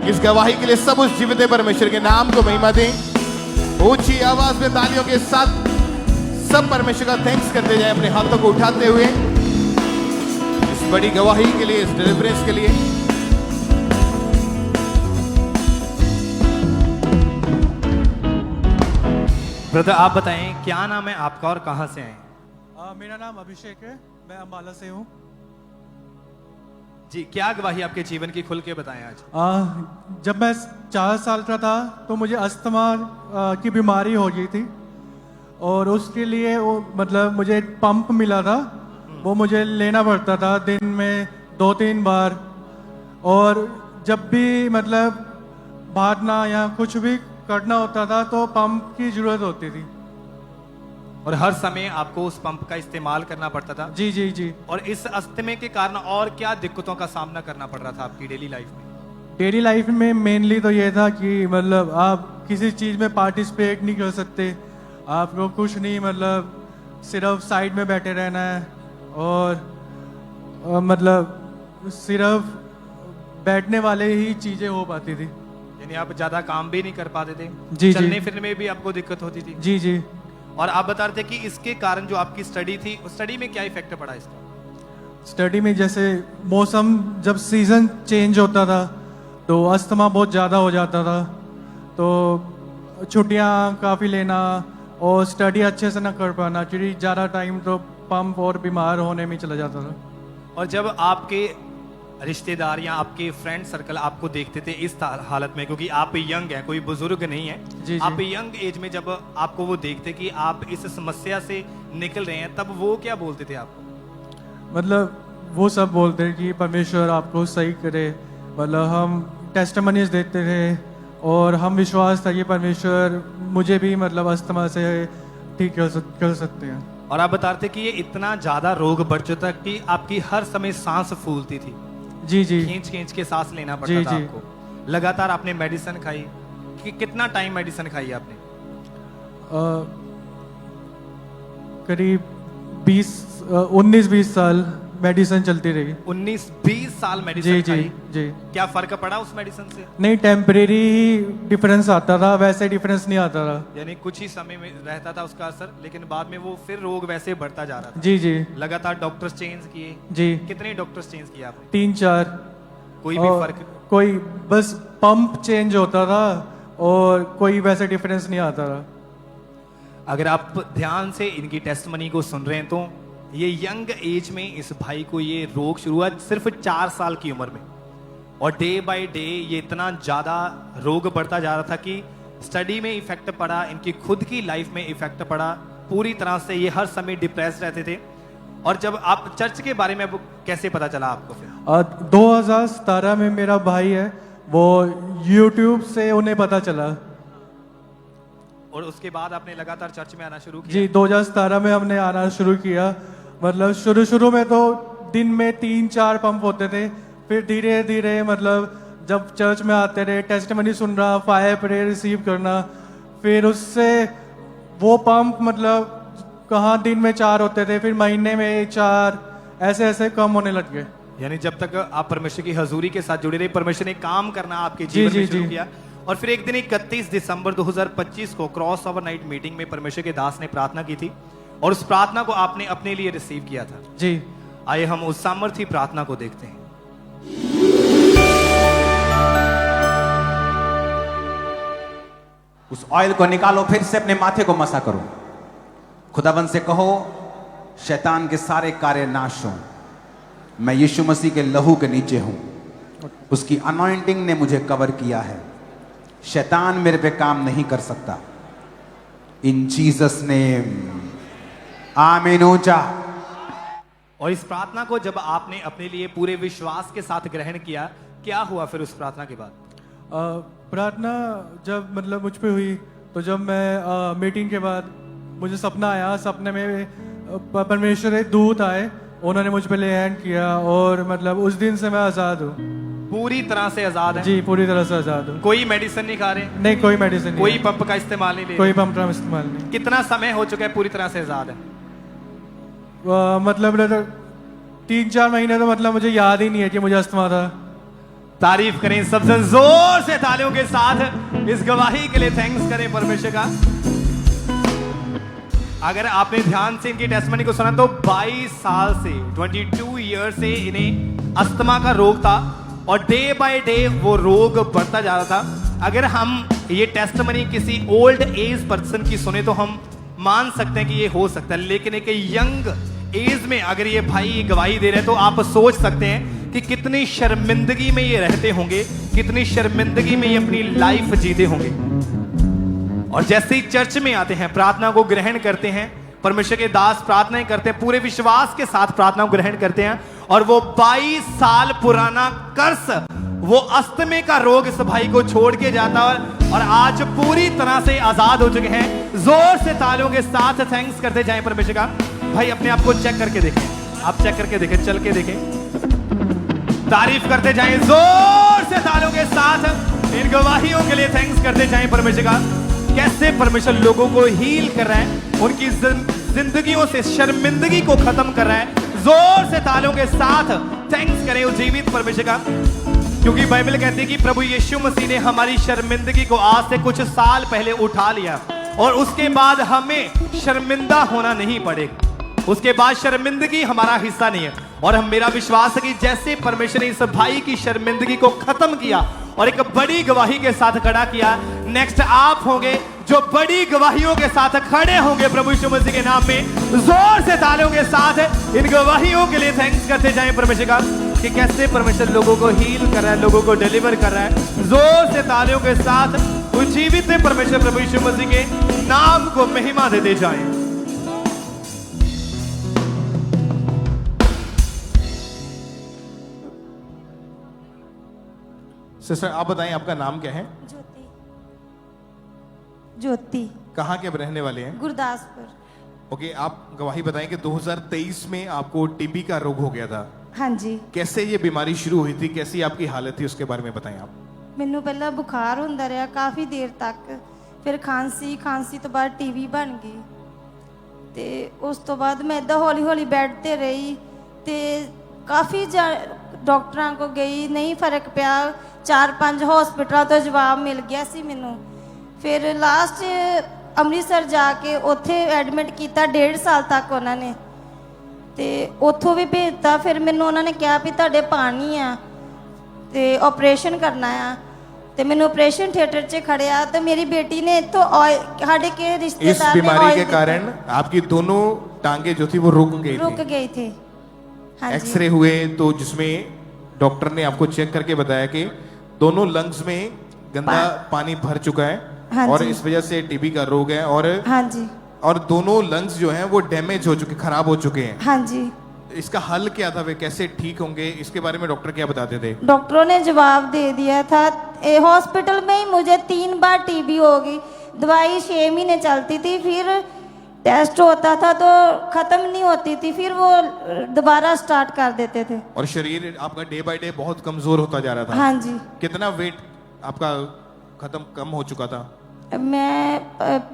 इस गवाही के लिए। सब उस जीवित परमेश्वर के नाम को महिमा दें। ऊंची आवाज में तालियों के साथ सब परमेश्वर का थैंक्स करते जाए, अपने हाथों को उठाते हुए इस बड़ी गवाही के लिए, इस डिलीवरेंस के लिए। ब्रदर आप बताएं क्या नाम है आपका और कहां से आए? मेरा नाम अभिषेक है, मैं अम्बाला से हूँ। जी, क्या गवाही आपके जीवन की खुल के बताएं आज। जब मैं 4 साल का था तो मुझे अस्थमा की बीमारी हो गई थी और उसके लिए वो मतलब मुझे एक पंप मिला था, वो मुझे लेना पड़ता था दिन में 2-3 बार। और जब भी मतलब भागना या कुछ भी करना होता था तो पंप की जरूरत होती थी। और हर समय आपको उस पंप का इस्तेमाल करना पड़ता था? जी जी जी। और इस अस्थमे के कारण और क्या दिक्कतों का सामना करना पड़ रहा था आपकी डेली लाइफ में? डेली लाइफ में मेनली तो ये था कि मतलब आप किसी चीज़ में पार्टिसिपेट नहीं कर सकते, आपको कुछ नहीं, मतलब सिर्फ साइड में बैठे रहना है और मतलब सिर्फ बैठने वाले ही चीज़ें हो पाती थी। यानी आप ज्यादा काम भी नहीं कर पाते थे? जी, चलने जी। फिरने में भी आपको दिक्कत होती थी? जी जी। और आप बता रहे थे कि इसके कारण जो आपकी स्टडी थी, उस स्टडी में क्या इफेक्ट पड़ा इसका? स्टडी में जैसे मौसम जब सीज़न चेंज होता था तो अस्थमा बहुत ज़्यादा हो जाता था, तो छुट्टियां काफ़ी लेना और स्टडी अच्छे से ना कर पाना, क्योंकि ज़्यादा टाइम तो पंप और बीमार होने में चला जाता था। और जब आपके रिश्तेदार या आपके फ्रेंड सर्कल आपको देखते थे इस हालत में, क्योंकि आप यंग हैं, कोई बुजुर्ग नहीं है, जी। आप यंग एज में जब आपको वो देखते कि आप इस समस्या से निकल रहे हैं, तब वो क्या बोलते थे आपको? मतलब वो सब बोलते हैं कि परमेश्वर आपको सही करे, मतलब हम टेस्टिमनीज देते थे और हम विश्वास था कि परमेश्वर मुझे भी मतलब अस्थमा से ठीक कर सकते हैं। और आप बता रहे थे कि ये इतना ज्यादा रोग बढ़ चुका था कि आपकी हर समय सांस फूलती थी? जी जी। खींच खींच के सांस लेना पड़ता जी, था जी। आपको। लगातार आपने मेडिसिन खाई कि कितना टाइम मेडिसिन खाई आपने? करीब 19-20 साल मेडिसिन चलती रही। 19-20 साल जी मेडिसिन जी खाई? जी। क्या फर्क पड़ा उस मेडिसिन से? नहीं, टेम्परेरी ही डिफरेंस आता था, वैसे डिफरेंस नहीं आता था। यानी कुछ ही समय में रहता था उसका असर, लेकिन बाद में वो फिर रोग वैसे बढ़ता जा रहा था? जी जी लगातार डॉक्टर्स चेंज किए? जी। कितने डॉक्टर्स चेंज किए आपने? 3-4। कोई भी और फर्क? कोई बस पंप चेंज होता था और कोई वैसे डिफरेंस नहीं आता था। अगर आप ध्यान से इनकी टेस्टमनी को सुन रहे हैं तो ये यंग एज में इस भाई को ये रोग शुरू हुआ सिर्फ 4 साल की उम्र में, और डे बाय डे ये इतना ज्यादा रोग बढ़ता जा रहा था कि स्टडी में इफेक्ट पड़ा, इनकी खुद की लाइफ में इफेक्ट पड़ा, पूरी तरह से ये हर समय डिप्रेस रहते थे। और जब आप चर्च के बारे में अब कैसे पता चला आपको फिर? 2017 में मेरा भाई है, वो YouTube से उन्हें पता चला। और उसके बाद आपने लगातार चर्च में आना शुरू किया? जी, 2017 में हमने आना शुरू किया। मतलब शुरू में तो दिन में 3-4 पंप होते थे, फिर धीरे धीरे मतलब जब चर्च में आते रहे, टेस्टिमनी सुन रहा, फायर प्रेयर रिसीव करना, फिर उससे वो पंप मतलब कहाँ दिन में 4 होते थे, फिर महीने में 4, ऐसे ऐसे कम होने लग गए। यानी जब तक आप परमेश्वर की हजूरी के साथ जुड़े रहे, परमेश्वर ने काम करना आपके जी, जीवन जी, में शुरू जी। किया। और फिर एक दिन 31 दिसंबर 2025 को क्रॉस ओवर नाइट मीटिंग में परमेश्वर के दास ने प्रार्थना की थी, और उस प्रार्थना को आपने अपने लिए रिसीव किया था। जी। आइए हम उस सामर्थी प्रार्थना को देखते हैं। उस ऑयल को निकालो, फिर से अपने माथे को मसा करो, खुदाबंद से कहो शैतान के सारे कार्य नाश हो, मैं यीशु मसीह के लहू के नीचे हूं, उसकी अनॉइंटिंग ने मुझे कवर किया है, शैतान मेरे पे काम नहीं कर सकता। इन जीसस नेम, आमीन। ऊंचा। और इस प्रार्थना को जब आपने अपने लिए पूरे विश्वास के साथ ग्रहण किया, क्या हुआ फिर उस प्रार्थना के बाद? प्रार्थना जब मतलब मुझ पे हुई, तो जब मैं मीटिंग के बाद मुझे सपना आया, सपने में परमेश्वर एक दूत आए, उन्होंने मुझ पे ले हैंड किया और मतलब उस दिन से मैं आज़ाद हूँ। पूरी तरह से आजाद है? जी पूरी तरह से आज़ाद हूँ। कोई मेडिसिन नहीं खा रहे? नहीं कोई मेडिसिन नहीं कोई है। पंप का इस्तेमाल नहीं ले कोई रहे? पंप का इस्तेमाल नहीं। कितना समय हो चुका है पूरी तरह से आजाद है? मतलब तो 3-4 महीने तो मतलब मुझे याद ही नहीं है कि मुझे अस्थमा था। तारीफ करें सबसे जोर से तालियों के साथ इस गवाही के लिए। थैंक्स करें परमेश्वर का। अगर आपने ध्यान से इनकी टेस्टमनी को सुना तो 22 साल से 22 ईयर से इन्हें अस्थमा का रोग था और डे बाय डे वो रोग बढ़ता जा रहा था। अगर हम ये टेस्टमनी किसी ओल्ड एज पर्सन की सुने तो हम मान सकते हैं कि ये हो सकता है, लेकिन एक यंग एज में अगर ये भाई ये गवाही दे रहे हैं तो आप सोच सकते हैं कि कितनी शर्मिंदगी में ये रहते होंगे, कितनी शर्मिंदगी में ये अपनी लाइफ जीते होंगे। और जैसे ही चर्च में आते हैं, प्रार्थना को ग्रहण करते हैं, परमेश्वर के दास प्रार्थनाएं करते हैं, पूरे विश्वास के साथ प्रार्थना को ग्रहण करते हैं और वो 22 साल पुराना कर्स, वो अस्थमे का रोग इस भाई को छोड़ के जाता है और आज पूरी तरह से आजाद हो चुके हैं। जोर से तालियों के साथ थैंक्स करते जाएं परमेश्वर का। भाई अपने आप को चेक करके देखें, आप चेक करके देखें, चल के देखें, तारीफ करते जाएं जोर से तालियों के साथ। इन गवाहियों के लिए थैंक्स करते जाएं परमेश्वर का। कैसे परमेश्वर लोगों को हील कर रहा है, उनकी जिंदगियों से शर्मिंदगी को खत्म कर रहा है। जोर से तालियों के साथ थैंक्स करें उस जीवित परमेश्वर का, क्योंकि बाइबल कहती है कि प्रभु यीशु मसीह ने हमारी शर्मिंदगी को आज से कुछ साल पहले उठा लिया और उसके बाद हमें शर्मिंदा होना नहीं पड़ेगा। उसके बाद शर्मिंदगी हमारा हिस्सा नहीं है। और हम मेरा विश्वास है कि जैसे परमेश्वर ने इस भाई की शर्मिंदगी को खत्म किया और एक बड़ी गवाही के साथ खड़ा किया, नेक्स्ट आप होंगे जो बड़ी गवाहियों के साथ खड़े होंगे प्रभु यीशु मसीह के नाम में। जोर से तालियों के साथ इन गवाहियों के लिए थैंक्स करते जाएं परमेश्वर का कि कैसे परमेश्वर लोगों को हील कर रहा है, लोगों को डिलीवर कर रहा है। जोर से तालियों के साथ जीवित परमेश्वर प्रभु यीशु मसीह के नाम को महिमा देते जाएं। सिस्टर आप बताएं आपका नाम क्या है? ज्योति। ज्योति। कहाँ के रहने वाले हैं? गुरदासपुर। ओके, आप गवाही बताएं कि 2023 में आपको टीबी का रोग हो गया था। हाँ जी। कैसे ये बीमारी शुरू हुई थी, कैसी आपकी हालत थी, उसके बारे में बताएं आप। मैनू पहला बुखार होंदा रहा काफ़ी देर तक, फिर खांसी तो बाद टीवी बन गई ते उस तो बाद मैं इदा हौली हौली बैठ ते रही ते काफ़ी डॉक्टरां को गई, नहीं फर्क पिया। 4-5 हॉस्पिटलों तो जवाब मिल गया सी मैनू। फिर लास्ट अमृतसर जाके उत्थे एडमिट किया 1.5 साल तक उन्होंने, ते उतों भी भेजता। फिर मैनू उन्होंने कहा भी तुहाडे पानी आ ते ऑपरेशन करना आ, ते मैनू ऑपरेशन थिएटर च खड़िया तो मेरी बेटी ने इतों साढ़े के इस रिश्तेदार ने बीमारी ऑयल के कारण आपकी दोनों टांगे जो थी वो रुक गई थी। हाँ जी। एक्सरे हुए तो जिसमें डॉक्टर ने आपको चेक करके बताया कि दोनों लंग्स में गंदा पानी भर चुका है। हाँ और जी। इस वजह से टीबी का रोग है और हाँ जी। और दोनों लंग्स जो हैं वो डैमेज हो चुके, खराब हो चुके हैं। हाँ जी। इसका हल क्या था, वे कैसे ठीक होंगे, इसके बारे में डॉक्टर क्या बताते थे? डॉक्टरों ने जवाब दे दिया था। हॉस्पिटल में ही मुझे 3 बार टीबी हो गई, दवाई 6 महीने चलती थी, फिर टेस्ट होता था तो खत्म नहीं होती थी, फिर वो दोबारा स्टार्ट कर देते थे। और शरीर आपका डे बाय डे बहुत कमजोर होता जा रहा था। हाँ जी। कितना वेट आपका कम हो चुका था? मैं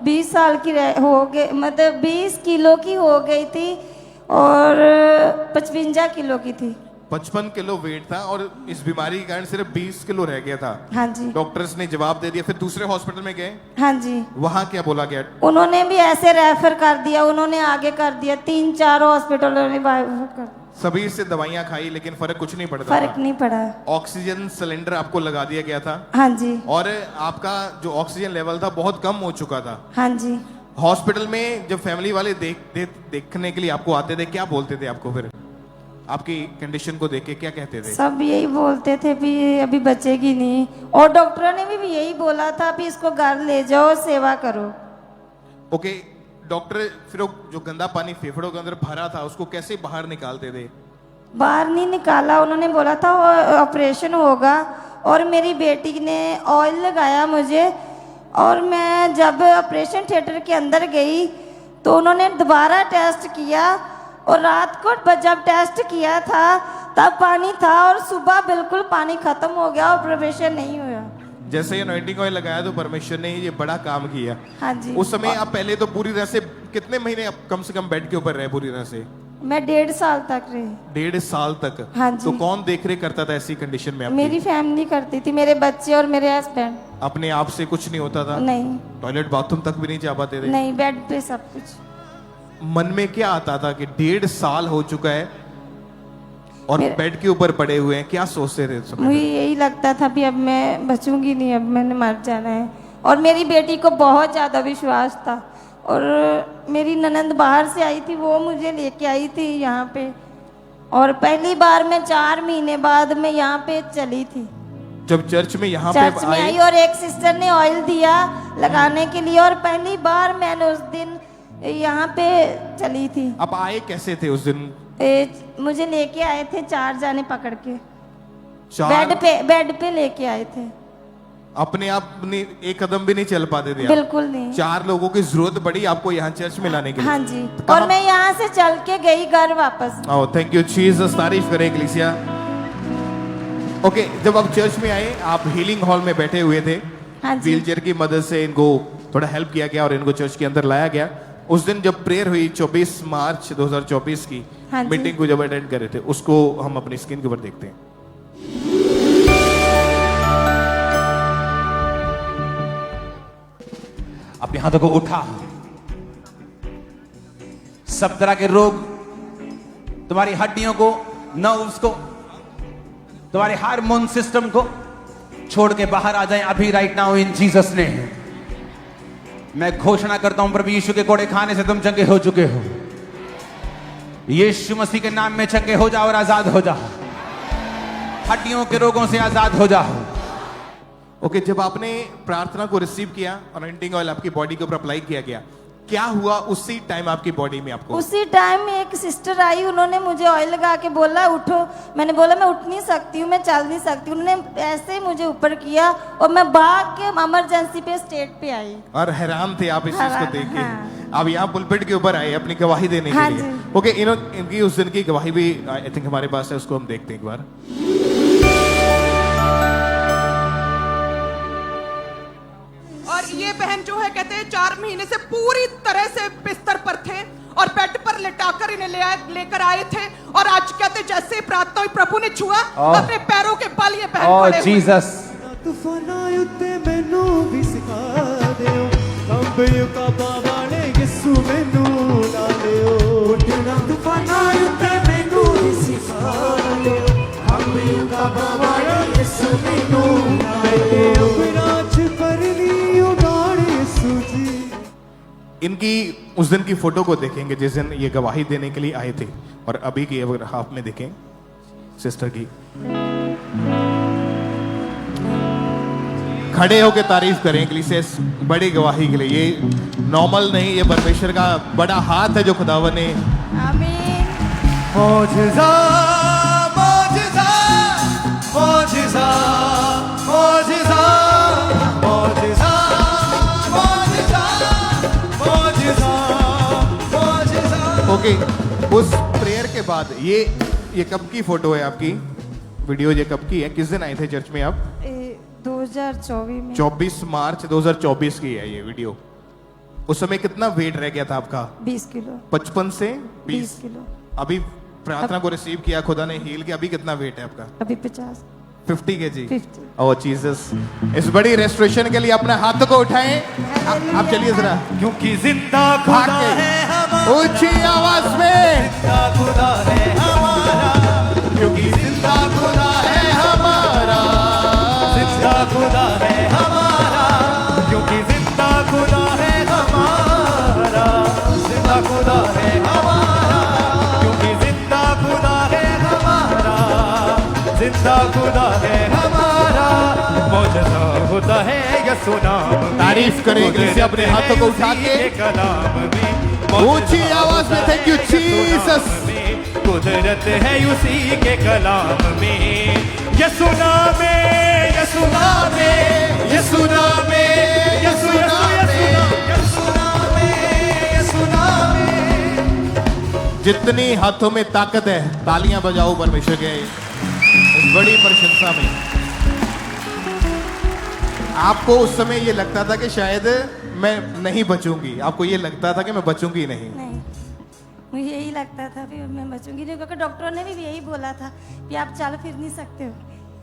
20 साल की हो गई, मतलब 20 किलो की हो गई थी और 55 किलो की थी। 55 किलो वेट था और इस बीमारी के कारण सिर्फ 20 किलो रह गया था। हाँ जी। डॉक्टर्स ने जवाब दे दिया। फिर दूसरे हॉस्पिटल में गए? हाँ जी। वहां क्या बोला गया? उन्होंने भी ऐसे रेफर कर दिया, उन्होंने आगे कर दिया। 3-4 हॉस्पिटलों ने कर सभी से दवाइयां खाई लेकिन फर्क कुछ नहीं पड़ता। फर्क नहीं पड़ा। ऑक्सीजन सिलेंडर आपको लगा दिया गया था। हाँ जी। और आपका जो ऑक्सीजन लेवल था बहुत कम हो चुका था। हाँ जी। हॉस्पिटल में जब फैमिली वाले देखने के लिए आपको आते थे, क्या बोलते थे आपको? फिर आपकी कंडीशन को देख के क्या कहते थे? सब यही बोलते थे भी अभी बचेगी नहीं, और डॉक्टरों ने भी यही बोला था भी इसको घर ले जाओ, सेवा करो। ओके, डॉक्टर फिर जो गंदा पानी फेफड़ों के अंदर भरा था उसको कैसे बाहर निकालते थे? बाहर नहीं निकाला, उन्होंने बोला था ऑपरेशन होगा। और मेरी बेटी ने ऑयल लगाया मुझे, और मैं जब ऑपरेशन थिएटर के अंदर गई तो उन्होंने दोबारा टेस्ट किया, और रात को जब टेस्ट किया था तब पानी था और सुबह बिल्कुल पानी खत्म हो गया और प्रवेशन नहीं हुआ। जैसे ये अनॉइंटिंग ऑयल लगाया तो परमेश्वर ने ये बड़ा काम किया। हाँ जी। उस समय आप पहले तो पूरी तरह से कितने महीने आप कम से कम बेड के ऊपर रहे पूरी तरह से? मैं 1.5 साल तक रही। 1.5 साल तक? हाँ जी। तो कौन देख रेख करता था ऐसी कंडीशन में आपकी? मेरी फैमिली करती थी, मेरे बच्चे और मेरे हस्बैंड। अपने आप से कुछ नहीं होता था? नहीं। टॉयलेट बाथरूम तक भी नहीं जा पाते थे? नहीं, बेड पे सब कुछ। मन में क्या आता था कि 1.5 साल हो चुका है और मेरे- बेड के ऊपर पड़े हुए हैं, क्या सोचते थे उस समय? मुझे यही लगता था भी अब मैं बचूंगी नहीं, अब मैंने मर जाना है। और मेरी बेटी को बहुत ज़्यादा विश्वास था और मेरी ननंद बाहर से आई थी, वो मुझे लेके आई थी यहाँ पे। और पहली बार मैं 4 महीने बाद मैं यहाँ पे चली थी, जब चर्च में यहाँ चर्च पे में आई और एक सिस्टर ने ऑयल दिया लगाने के लिए और पहली बार मैंने उस दिन यहाँ पे चली थी। आप आए कैसे थे उस दिन? मुझे लेके आए थे 4 जाने पकड़ के, 4 बेड पे लेके आए थे। अपने आप एक कदम भी नहीं चल पाते थे आप? बिल्कुल नहीं। 4 लोगों की जरूरत पड़ी आपको यहाँ चर्च में लाने के लिए? हाँ जी। और मैं यहाँ से चल के गई घर वापस। ओह थैंक यू जीसस, तारीफ करें कलीसिया। ओके, जब आप चर्च में आए आप हीलिंग हॉल में बैठे हुए थे। हाँ जी। व्हीलचेयर की मदद से इनको थोड़ा हेल्प किया गया और इनको चर्च के अंदर लाया गया। उस दिन जब प्रेयर हुई 24 मार्च 2024 की हाँ जी। मीटिंग को जब अटेंड कर रहे थे, उसको हम अपनी स्क्रीन के ऊपर देखते हैं। अपने हाथों को उठा। सब तरह के रोग, तुम्हारी हड्डियों को, नर्व्स को, तुम्हारे हार्मोन सिस्टम को छोड़ के बाहर आ जाएं अभी, right now in Jesus name. मैं घोषणा करता हूं प्रभु यीशु के कोड़े खाने से तुम चंगे हो चुके हो। यीशु मसीह के नाम में चंगे हो जाओ और आजाद हो जाओ, हड्डियों के रोगों से आजाद हो जाओ। ओके, जब आपने प्रार्थना को रिसीव किया, अनॉइंटिंग ऑयल आपकी बॉडी के ऊपर अप्लाई किया गया, क्या हुआ उसी टाइम आपकी बॉडी में? आपको उसी टाइम में एक सिस्टर आई, उन्होंने मुझे ऑयल लगा के बोला उठो। मैंने बोला मैं उठ नहीं सकती हूँ, मैं चल नहीं सकती। उन्होंने ऐसे ही मुझे ऊपर किया और मैं भाग के इमरजेंसी पे स्टेट पे आई। और हैरान थे आप इस चीज को देख के। हाँ। आप यहाँ पुलपिट के ऊपर आए अपनी गवाही देने हाँ के लिए। जी। ओके, इनकी उस दिन की गवाही भी आई थिंक हमारे पास है, उसको हम देखते हैं एक बार। और ये बहन जो है कहते हैं 4 महीने से पूरी तरह से बिस्तर पर थे और बेड पर लिटाकर इन्हें लेकर आए थे। और आज कहते जैसे ही प्रार्थना हुई, प्रभु ने छुआ, अपने पैरों के बल ये बहन खड़े हुए। जीसस तूफाना उत्ते मैनू भी सिखा दियो, कंबियों का बावाले यीशु मैनू ला दियो। उठना तूफाना उत्ते मैनू भी सिखा दियो, कंबियों का बावाले यीशु मैनू ला दियो। विराज परनी उड़ाड़ यीशु जी। इनकी उस दिन की फोटो को देखेंगे जिस दिन ये गवाही देने के लिए आए थे, और अभी की अगर हाफ में देखें सिस्टर की, खड़े होकर तारीफ करें कलीसिया इस बड़ी गवाही के लिए। ये नॉर्मल नहीं, ये परमेश्वर का बड़ा हाथ है जो खुदावन ने। आमीन। मौजज़ा मौजज़ा मौजज़ा मौजज़ा मौजज़ा मौजज़ा मौजज़ा मौजज़ा। ओके, उस प्रेयर के बाद ये कब की फोटो है आपकी? वीडियो ये कब की है? किस दिन आए थे चर्च में आप? 2024 में। 24 मार्च 2024 की है ये वीडियो। उस समय कितना वेट रह गया था आपका? 20 किलो। 55 से 20 किलो। अभी प्रार्थना को रिसीव किया, खुदा ने हील किया, अभी कितना वेट है आपका? अभी 50। 50 केजी। 50। ओह जीसस, इस बड़ी रेस्टोरेशन के लिए अपने हाथों को उठाएं। आप चलिए जरा, क्योंकि जिंदा भाग खुदा के है हमारा, ऊंची आवाज में, जिंदा खुदा है हमारा, क्योंकि जिंदा खुदा है हमारा, जिंदा खुदा है हमारा, क्योंकि जिंदा खुदा है हमारा, जिंदा खुदा है हमारा, क्योंकि जिंदा खुदा है हमारा, जिंदा खुदा है हमारा। मौजज़ा होता है यीशु नाम में, तारीफ करें किसी अपने हाथों को उठा के कलाम में, ऊंची आवाज में। Thank you Jesus. कुदरत है उसी के कलाम में, यीशु नाम में, यीशु नाम में, यीशु नाम में, यीशु नाम में, यीशु नाम में, यीशु नाम में। जितनी हाथों में ताकत है, तालियां बजाओ परमेश्वर के इस बड़ी प्रशंसा में। आपको उस समय ये लगता था कि शायद मैं नहीं बचूंगी, आपको ये लगता था कि मैं बचूंगी नहीं? नहीं, मुझे यही लगता था कि मैं बचूंगी नहीं, क्योंकि डॉक्टरों ने भी यही बोला था कि आप चल फिर नहीं सकते हो।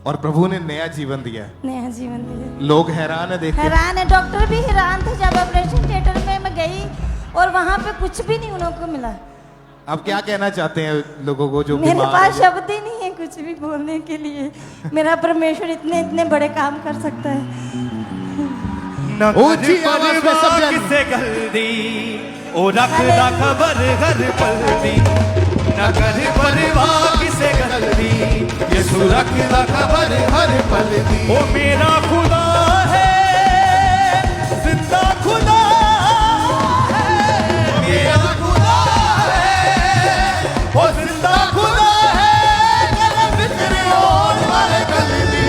और प्रभु ने नया जीवन दिया, नया जीवन दिया। लोग हैरान है देख के। हैरान है, डॉक्टर भी हैरान थे जब ऑपरेशन थिएटर में मैं गई और वहाँ पे कुछ भी नहीं उन लोगों को मिला। अब क्या कहना चाहते हैं लोगों को जो मेरे बीमार पास हैं? शब्द ही नहीं है कुछ भी बोलने के लिए। मेरा परमेश्वर इतने इतने बड़े काम कर सकता है। ऊंची आवाज में सब जन। किसे गलदी ओ रखदा खबर हर पलदी, न कर परवाह किसे गलदी, यीशु रखदा खबर हर पलदी। ओ मेरा खुदा है, जिंदा खुदा है, मेरा खुदा है, ओ जिंदा खुदा है, कर फिक्र और वाले गलदी,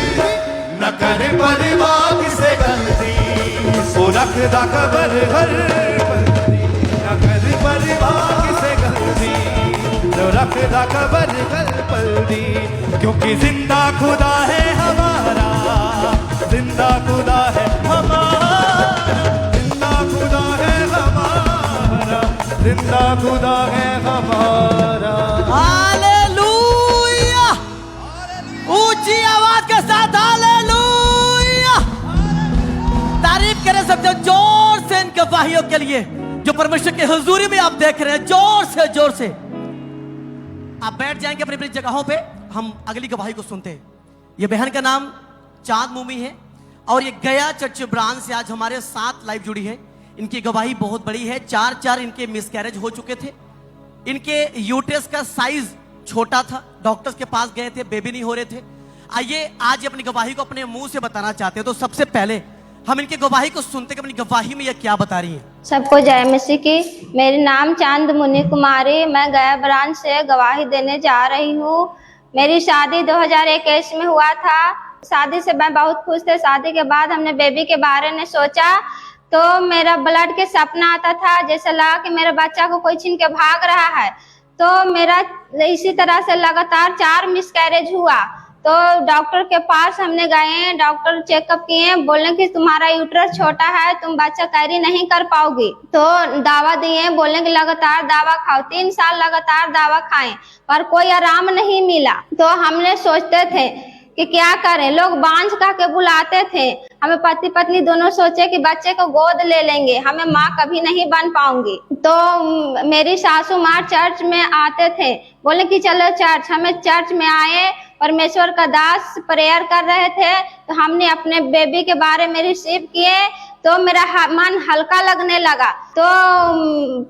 न कर परवाह किसे गलदी, ओ रखदा खबर हर पलदी, न कर परवाह किसे गलदी, ओ रखदा खबर हर पलदी। क्योंकि जिंदा खुदा है हमारा, जिंदा खुदा है हमारा, जिंदा खुदा है हमारा, जिंदा खुदा है हमारा। हालेलुया! ऊंची आवाज के साथ हालेलुया! तारीफ करें सब जन जोर से इन गवाहियों के लिए जो परमेश्वर के हुजूरी में आप देख रहे हैं। जोर से जोर से आप बैठ जाएंगे अपनी अपनी जगहों पे। हम अगली गवाही को सुनते हैं। ये बहन का नाम चांद मोमी है और ये गया चर्च ब्रांच से आज हमारे साथ लाइव जुड़ी है। इनकी गवाही बहुत बड़ी है। 4 इनके मिसकैरेज हो चुके थे। इनके यूट्रस का साइज छोटा था, डॉक्टर्स के पास गए थे, बेबी नहीं हो रहे थे। आइए आज अपनी गवाही को अपने मुंह से बताना चाहते हैं। तो सबसे पहले हम इनकी गवाही को सुनते कि अपनी गवाही में ये क्या बता रही हैं। सबको जय मसीह की। मेरी नाम चांद मुनि कुमारी, मैं गया ब्रांच से गवाही देने जा रही हूँ। मेरी शादी 2021 में हुआ था। शादी से मैं बहुत खुश थे। शादी के बाद हमने बेबी के बारे में सोचा तो मेरा ब्लड के सपना आता था, जैसे लगा कि मेरे बच्चा को कोई छीन के भाग रहा है। तो मेरा इसी तरह से लगातार 4 मिसकैरेज हुआ। तो डॉक्टर के पास हमने गए, डॉक्टर चेकअप किए, बोले कि तुम्हारा यूट्रस छोटा है, तुम बच्चा कैरी नहीं कर पाओगी। तो दवा दिए, बोले कि लगातार दवा खाओ। 3 साल लगातार दवा खाएं पर कोई आराम नहीं मिला। तो हमने सोचते थे कि क्या करें, लोग बांझ कह के बुलाते थे। हमें पति पत्नी दोनों सोचे कि बच्चे को गोद ले लेंगे, हमें माँ कभी नहीं बन पाऊंगी। तो मेरी सासू माँ चर्च में आते थे, बोले कि चलो चर्च। हमें चर्च में आए, परमेश्वर का दास प्रेयर कर रहे थे तो हमने अपने बेबी के बारे में रिसीव किए तो मेरा मन हल्का लगने लगा। तो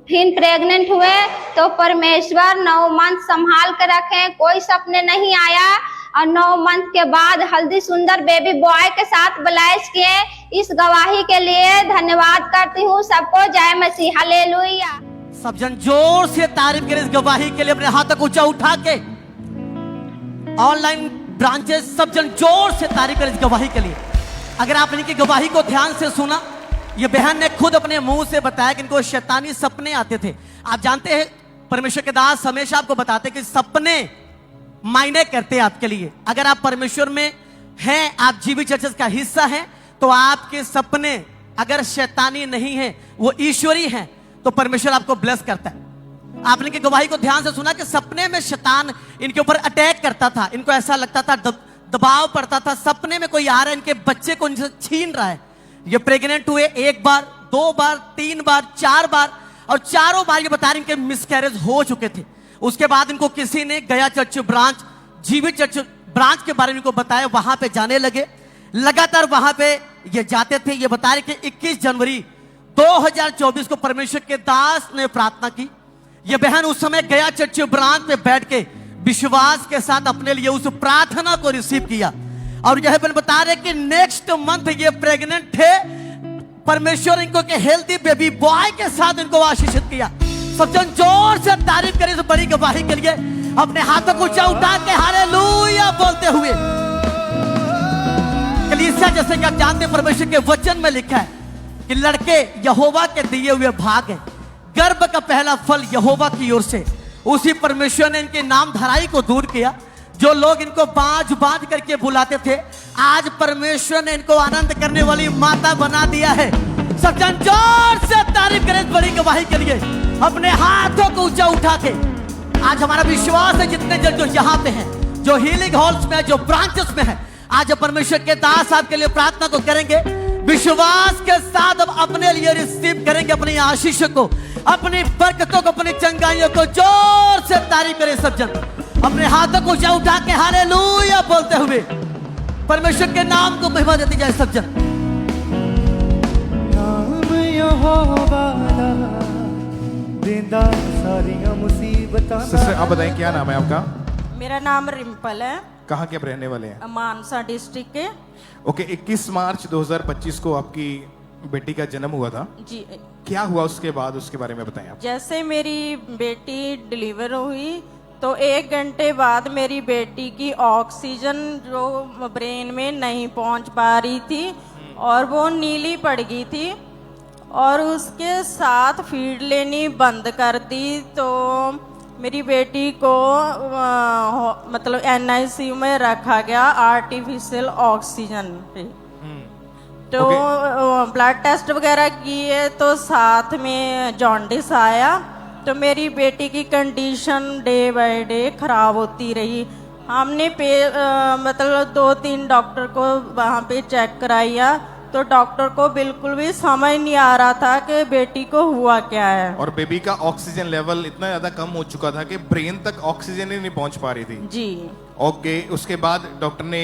फिर प्रेग्नेंट हुए तो परमेश्वर 9 मंथ संभाल के रखे, कोई सपने नहीं आया। और 9 मंथ के बाद हल्दी सुंदर बेबी बॉय के साथ ब्लेस किए। इस गवाही के लिए धन्यवाद करती हूँ। सबको जय मसीह, हालेलुया। सब जन जोर से तारीफ करें इस गवाही के लिए, अपने हाथ तक ऊंचा उठा के। ऑनलाइन ब्रांचेस सब जन जोर से तारीफ करें इस गवाही के लिए। अगर आपने इनकी गवाही को ध्यान से सुना, ये बहन ने खुद अपने मुंह से बताया कि इनको शैतानी सपने आते थे। आप जानते हैं परमेश्वर के दास हमेशा आपको बताते कि सपने मायने करते हैं आपके लिए। अगर आप परमेश्वर में हैं, आप जीवी चर्चेस का हिस्सा हैं, तो आपके सपने अगर शैतानी नहीं है, वो ईश्वरी हैं, तो परमेश्वर आपको ब्लेस करता है। आपने की गवाही को ध्यान से सुना कि सपने में शैतान इनके ऊपर अटैक करता था। इनको ऐसा लगता था, दबाव पड़ता था, सपने में कोई आ रहा है, इनके बच्चे को इनसे छीन रहा है। ये प्रेग्नेंट हुए 1 बार, 2 बार, 3 बार, 4 बार, और चारों बार ये बता रहे इनके मिसकैरेज हो चुके थे। उसके बाद इनको किसी ने गया चर्च ब्रांच, जीवित चर्च ब्रांच के बारे में इनको बताया, वहां पे जाने लगे। लगातार वहां पे ये जाते थे। ये बता रहे कि 21 जनवरी 2024 को परमेश्वर के दास ने प्रार्थना की। ये बहन उस समय गया चर्च ब्रांच में बैठ के विश्वास के साथ अपने लिए उस प्रार्थना को रिसीव किया। और यह बहन बता रहे कि नेक्स्ट मंथ ये प्रेग्नेंट थे। परमेश्वर इनको के हेल्दी बेबी बॉय के साथ इनको आशीषित किया। सब जन जोर से तारीफ करें इस बड़ी गवाही के लिए, अपने हाथों को ऊंचा उठा के हालेलुया बोलते हुए। कलीसिया जैसे कि आप जानते हैं परमेश्वर के वचन में लिखा है कि लड़के यहोवा के दिए हुए भाग हैं, गर्भ का पहला फल यहोवा की ओर से, उसी परमेश्वर ने इनके नाम धराई को दूर किया। जो लोग इनको बाज बाज करके बुलाते थे, आज परमेश्वर ने इनको आनंद करने वाली माता बना दिया है। सज्जन जोर से तारीफ करें इस बड़ी गवाही के लिए, अपने हाथों को ऊंचा उठा के। आज हमारा विश्वास है जितने जन जो यहाँ पे हैं, जो हीलिंग हॉल्स में है, जो ब्रांचेस में है, आज परमेश्वर के दास आपके लिए प्रार्थना को करेंगे। विश्वास के साथ अब अपने लिए रिसीव करेंगे अपनी आशीष को, अपनी बरकतों को, अपनी चंगाइयों को। जोर से तारीफ करें सब जन, अपने हाथों को ऊंचा उठा के हालेलुया बोलते हुए परमेश्वर के नाम को महिमा देती जाए सब जन। नाम यहोवा दा देंदा सारियां मुसीबतां। सिस्टर आप बताएं क्या नाम है आपका? मेरा नाम रिम्पल है। कहाँ के आप रहने वाले हैं? मानसा डिस्ट्रिक्ट के। ओके, 21 मार्च 2025 को आपकी बेटी का जन्म हुआ था। जी। क्या हुआ उसके बाद, उसके बारे में बताएं आप। जैसे मेरी बेटी डिलीवर हुई तो 1 घंटे बाद मेरी बेटी की ऑक्सीजन जो ब्रेन में नहीं पहुंच पा रही थी और वो नीली पड़ गई थी और उसके साथ फीड लेनी बंद कर दी। तो मेरी बेटी को मतलब NICU में रखा गया आर्टिफिशियल ऑक्सीजन पे। तो ब्लड टेस्ट वगैरह किए तो साथ में जॉन्डिस आया। तो मेरी बेटी की कंडीशन डे बाय डे खराब होती रही। हमने मतलब 2-3 डॉक्टर को वहाँ पे चेक कराया तो डॉक्टर को बिल्कुल भी समझ नहीं आ रहा था कि बेटी को हुआ क्या है। और बेबी का ऑक्सीजन लेवल इतना ज्यादा कम हो चुका था कि ब्रेन तक ऑक्सीजन ही नहीं पहुंच पा रही थी। जी। ओके, उसके बाद डॉक्टर ने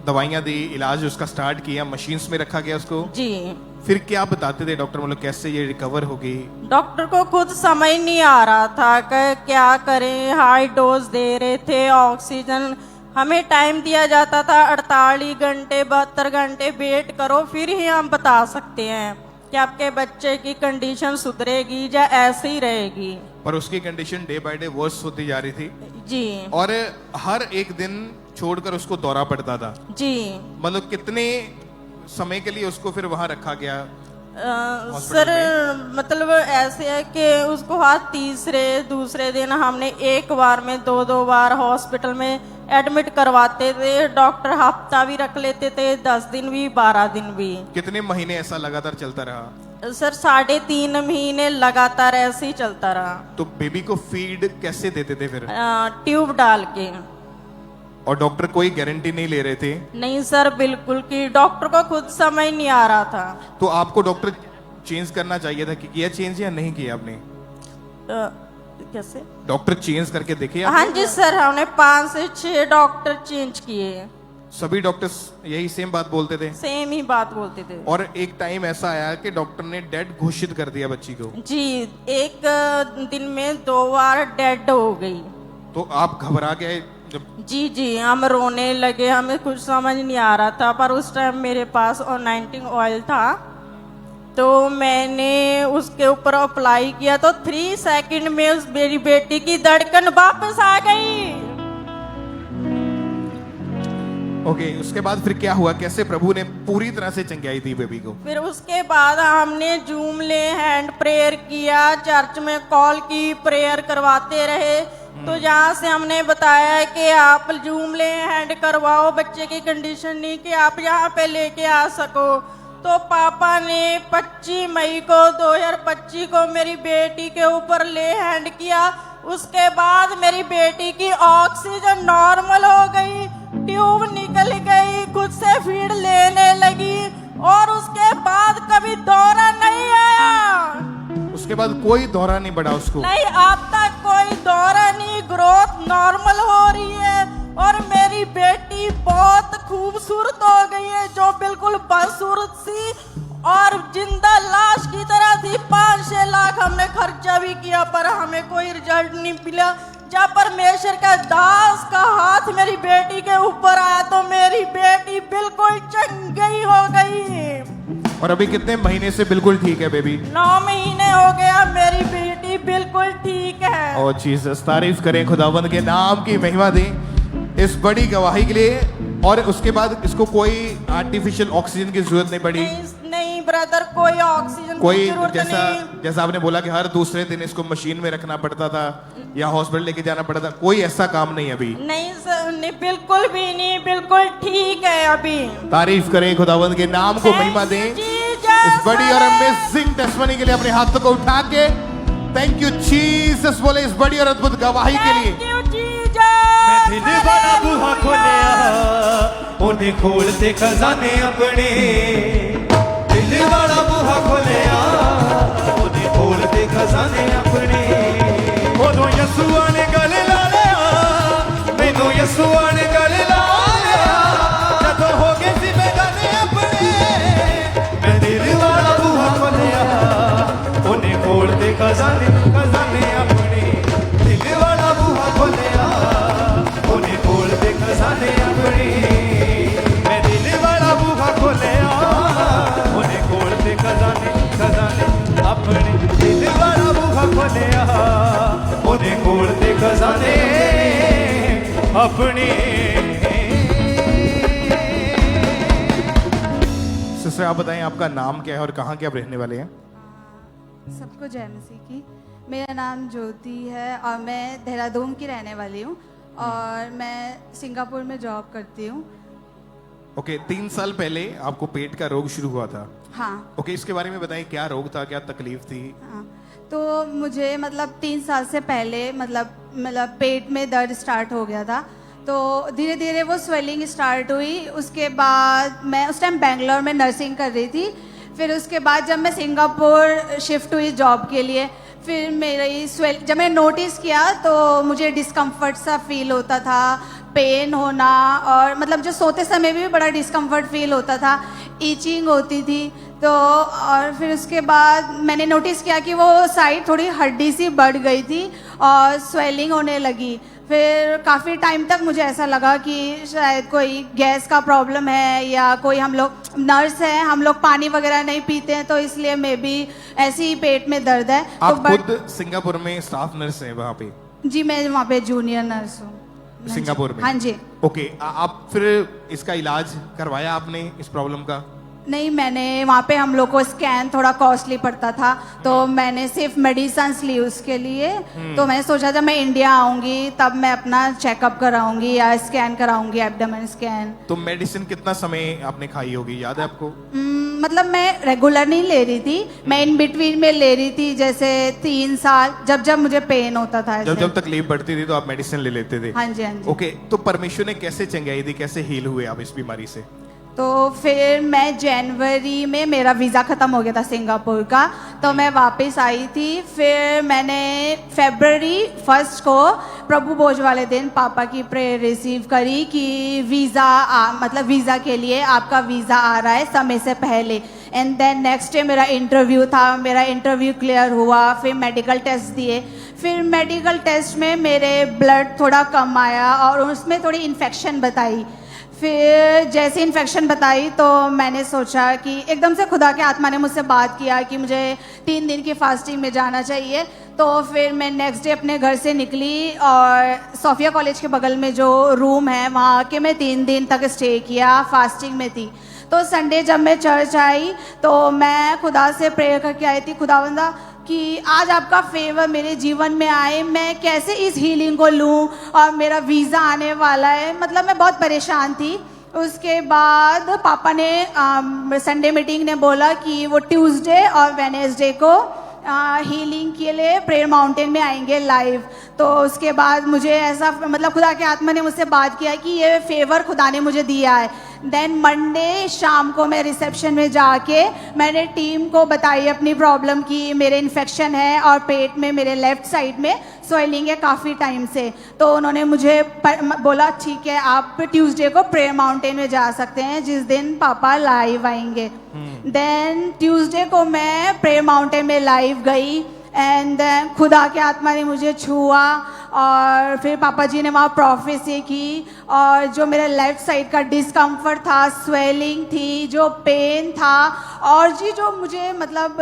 दवाइयां दी, इलाज उसका स्टार्ट किया, मशीन्स में रखा गया उसको। जी। फिर क्या बताते थे डॉक्टर, मतलब कैसे ये रिकवर होगी? डॉक्टर को खुद समझ नहीं आ रहा था कि क्या करें। हाई डोज दे रहे थे ऑक्सीजन, हमें टाइम दिया जाता था 48 घंटे 72 घंटे वेट करो फिर ही हम बता सकते हैं कि आपके बच्चे की कंडीशन सुधरेगी या ऐसे ही रहेगी। पर उसकी condition day by day worse होती जा रही थी। जी। और हर एक दिन छोड़कर उसको दौरा पड़ता था। जी। मतलब कितने समय के लिए उसको फिर वहां रखा गया? सर मतलब ऐसे है कि उसको तीसरे दूसरे दिन हमने एक बार में 2-2 बार हॉस्पिटल में एडमिट करवाते थे। डॉक्टर हफ्ता भी रख लेते थे, 10 दिन भी, 12 दिन भी। कितने महीने ऐसा लगातार चलता रहा? सर 3.5 महीने लगातार ऐसे ही चलता रहा। तो बेबी को फीड कैसे देते थे फिर? ट्यूब डाल के। और डॉक्टर कोई गारंटी नहीं ले रहे थे? नहीं सर, बिल्कुल की डॉक्टर को खुद समझ नहीं आ रहा था। तो आपको डॉक्टर चेंज करना चाहिए था कि किया चेंज या नहीं किया आपने? कैसे? डॉक्टर चेंज करके देखे? हाँ जी सर, हमने 5 से 6 डॉक्टर चेंज किए। सभी डॉक्टर्स यही सेम बात बोलते थे? सेम ही बात बोलते थे। और एक टाइम ऐसा आया कि डॉक्टर ने डेड घोषित कर दिया बच्ची को? जी, एक दिन में 2 बार डेड हो गई। तो आप घबरा गए जब? जी, हम रोने लगे, हमें कुछ समझ नहीं आ रहा था। पर उस टाइम मेरे पास ऑनाइटिंग ऑयल था तो मैंने उसके ऊपर अप्लाई किया तो 3 सेकंड में उस मेरी बेटी की धड़कन वापस आ गई। ओके, उसके बाद फिर क्या हुआ? कैसे प्रभु ने पूरी तरह से चंगाई दी बेबी को? फिर उसके बाद हमने जूम ले हैंड प्रेयर किया, चर्च में कॉल की, प्रेयर करवाते रहे। तो यहाँ से हमने बताया कि आप जूम ले हैंड करवाओ, बच्चे की कंडीशन नहीं कि आप यहाँ पे लेके आ सको। तो पापा ने 25 मई को 2025 को मेरी बेटी के ऊपर ले हैंड किया। उसके बाद मेरी बेटी की ऑक्सीजन नॉर्मल हो गई, ट्यूब निकल गई, खुद से फीड लेने लगी और उसके बाद कभी दौरा नहीं आया। उसके बाद कोई दौरा नहीं पड़ा उसको? नहीं, अब तक कोई दौरा नहीं, ग्रोथ नॉर्मल हो रही है और मेरी बेटी बहुत खूबसूरत हो गई है, जो बिल्कुल बदसूरत सी और जिंदा लाश की तरह थी। 5-6 लाख हमने खर्चा भी किया पर हमें कोई रिजल्ट नहीं मिला। जब परमेश्वर का दास का हाथ मेरी बेटी के ऊपर आया तो मेरी बेटी बिल्कुल चंगी हो गई। और अभी कितने महीने से बिल्कुल ठीक है बेबी? 9 महीने हो गया, मेरी बेटी बिल्कुल ठीक है। ओ जीसस, तारीफ करें, खुदावंद के नाम की महिमा दें इस बड़ी गवाही के लिए। और उसके बाद इसको कोई आर्टिफिशियल ऑक्सीजन की जरूरत नहीं पड़ी? नहीं, नहीं ब्रदर, कोई ऑक्सीजन की कोई जरूरत नहीं। जैसा आपने बोला कि हर दूसरे दिन इसको मशीन में रखना पड़ता था या हॉस्पिटल लेके जाना पड़ता था, कोई ऐसा काम नहीं अभी? नहीं सर, नहीं, बिल्कुल भी नहीं, बिल्कुल ठीक है अभी। तारीफ करें खुदावंद के नाम को, महिमा दें इस बड़ी और अमेजिंग टेस्टिमनी के लिए। अपने हाथों को उठा के थैंक यू जीसस बोले इस बड़ी और अद्भुत गवाही के लिए। मैं दिल वाला बूहा खोलिया, उन्हें खोलते खजाने अपने। दिल वाला बूहा खोलिया, उन्हें खोलते खजाने अपने। उदों यसूआ ने गले ला लिया, मैनू यसूआ ने गले ला लिया, जदों हो गए सी बेगाने अपने। मैं दिल वाला बूहा खोलिया, उन्हें खोलते खजाने खजाने अपने। दिल वाला बूहा खोलिया, उन्हें खोलते खजाने अपने। मैं दिल वाला बूहा खोलिया, उन्हें खोलते खजाने खजाने अपने। दिल वाला बूहा खोलिया, उन्हें खोलते खजाने अपने। सिस्टर आप बताएं आपका नाम क्या है और कहाँ के आप रहने वाले हैं? सबको जय मसीह की। मेरा नाम ज्योति है और मैं देहरादून की रहने वाली हूँ और मैं सिंगापुर में जॉब करती हूँ। ओके, 3 साल पहले आपको पेट का रोग शुरू हुआ था। हाँ। ओके, इसके बारे में बताएं, क्या रोग था, क्या तकलीफ थी? हाँ, तो मुझे मतलब 3 साल से पहले मतलब पेट में दर्द स्टार्ट हो गया था। तो धीरे धीरे वो स्वेलिंग स्टार्ट हुई। उसके बाद मैं उस टाइम बेंगलोर में नर्सिंग कर रही थी। फिर उसके बाद जब मैं सिंगापुर शिफ्ट हुई जॉब के लिए, फिर मेरी जब मैंने नोटिस किया तो मुझे डिस्कम्फर्ट सा फील होता था, पेन होना, और मतलब जो सोते समय भी बड़ा डिस्कम्फर्ट फील होता था, ईचिंग होती थी। तो और फिर उसके बाद मैंने नोटिस किया कि वो साइड थोड़ी हड्डी सी बढ़ गई थी और स्वेलिंग होने लगी। फिर काफ़ी टाइम तक मुझे ऐसा लगा कि शायद कोई गैस का प्रॉब्लम है या कोई, हम लोग नर्स हैं, हम लोग पानी वगैरह नहीं पीते हैं, तो इसलिए मे बी ऐसे ही पेट में दर्द है। आप तो खुद सिंगापुर में स्टाफ नर्स हैं वहाँ पे? जी, मैं वहाँ पे जूनियर नर्स हूँ सिंगापुर में। हाँ जी। ओके, आप फिर इसका इलाज करवाया आपने इस प्रॉब्लम का? नहीं, मैंने वहाँ पे हम लोग को स्कैन थोड़ा कॉस्टली पड़ता था, तो मैंने सिर्फ मेडिसिन ली उसके लिए। तो मैंने सोचा जब मैं इंडिया आऊँगी तब मैं अपना चेकअप कराऊंगी या स्कैन कराऊंगी, एब्डोमेन स्कैन। तो मेडिसिन कितना समय आपने खाई होगी, याद है आपको? मतलब मैं रेगुलर नहीं ले रही थी, मैं इन बिटवीन में ले रही थी, जैसे 3 साल जब जब मुझे पेन होता था, जब जब तकलीफ बढ़ती थी तो आप मेडिसिन ले लेते थे? हाँ जी, हाँ जी। ओके, तो परमेश्वर ने कैसे चंगाई दी, कैसे हील हुए आप इस बीमारी से? तो फिर मैं जनवरी में मेरा वीज़ा ख़त्म हो गया था सिंगापुर का, तो मैं वापस आई थी। फिर मैंने फरवरी 1 को प्रभु भोज वाले दिन पापा की प्रेयर रिसीव करी कि मतलब वीज़ा के लिए आपका वीज़ा आ रहा है समय से पहले। एंड देन नेक्स्ट डे मेरा इंटरव्यू था, मेरा इंटरव्यू क्लियर हुआ। फिर मेडिकल टेस्ट दिए। फिर मेडिकल टेस्ट में मेरे ब्लड थोड़ा कम आया और उसमें थोड़ी इन्फेक्शन बताई। फिर जैसे इन्फेक्शन बताई तो मैंने सोचा कि एकदम से खुदा के आत्मा ने मुझसे बात किया कि मुझे 3 दिन की फास्टिंग में जाना चाहिए। तो फिर मैं नेक्स्ट डे अपने घर से निकली और सोफिया कॉलेज के बगल में जो रूम है वहाँ आके मैं 3 दिन तक स्टे किया, फास्टिंग में थी। तो संडे जब मैं चर्च आई तो मैं खुदा से प्रेयर करके आई थी, खुदावंदा कि आज आपका फेवर मेरे जीवन में आए, मैं कैसे इस हीलिंग को लूं और मेरा वीज़ा आने वाला है। मतलब मैं बहुत परेशान थी। उसके बाद पापा ने संडे मीटिंग ने बोला कि वो ट्यूसडे और वेडनेसडे को हीलिंग के लिए प्रेयर माउंटेन में आएंगे लाइव। तो उसके बाद मुझे ऐसा मतलब खुदा के आत्मा ने मुझसे बात किया कि ये फेवर खुदा ने मुझे दिया है। देन मंडे शाम को मैं रिसेप्शन में जाके मैंने टीम को बताई अपनी प्रॉब्लम कि मेरे इन्फेक्शन है और पेट में मेरे लेफ्ट साइड में स्वेलिंग है काफ़ी टाइम से। तो उन्होंने मुझे बोला ठीक है आप ट्यूसडे को प्रेयर माउंटेन में जा सकते हैं जिस दिन पापा लाइव आएंगे। देन ट्यूसडे को मैं प्रेयर माउंटेन में लाइव गई एंड खुदा के आत्मा ने मुझे छुआ और फिर पापा जी ने वहाँ प्रोफेसी की और जो मेरे लेफ्ट साइड का डिस्कम्फर्ट था, स्वेलिंग थी, जो पेन था और जी जो मुझे मतलब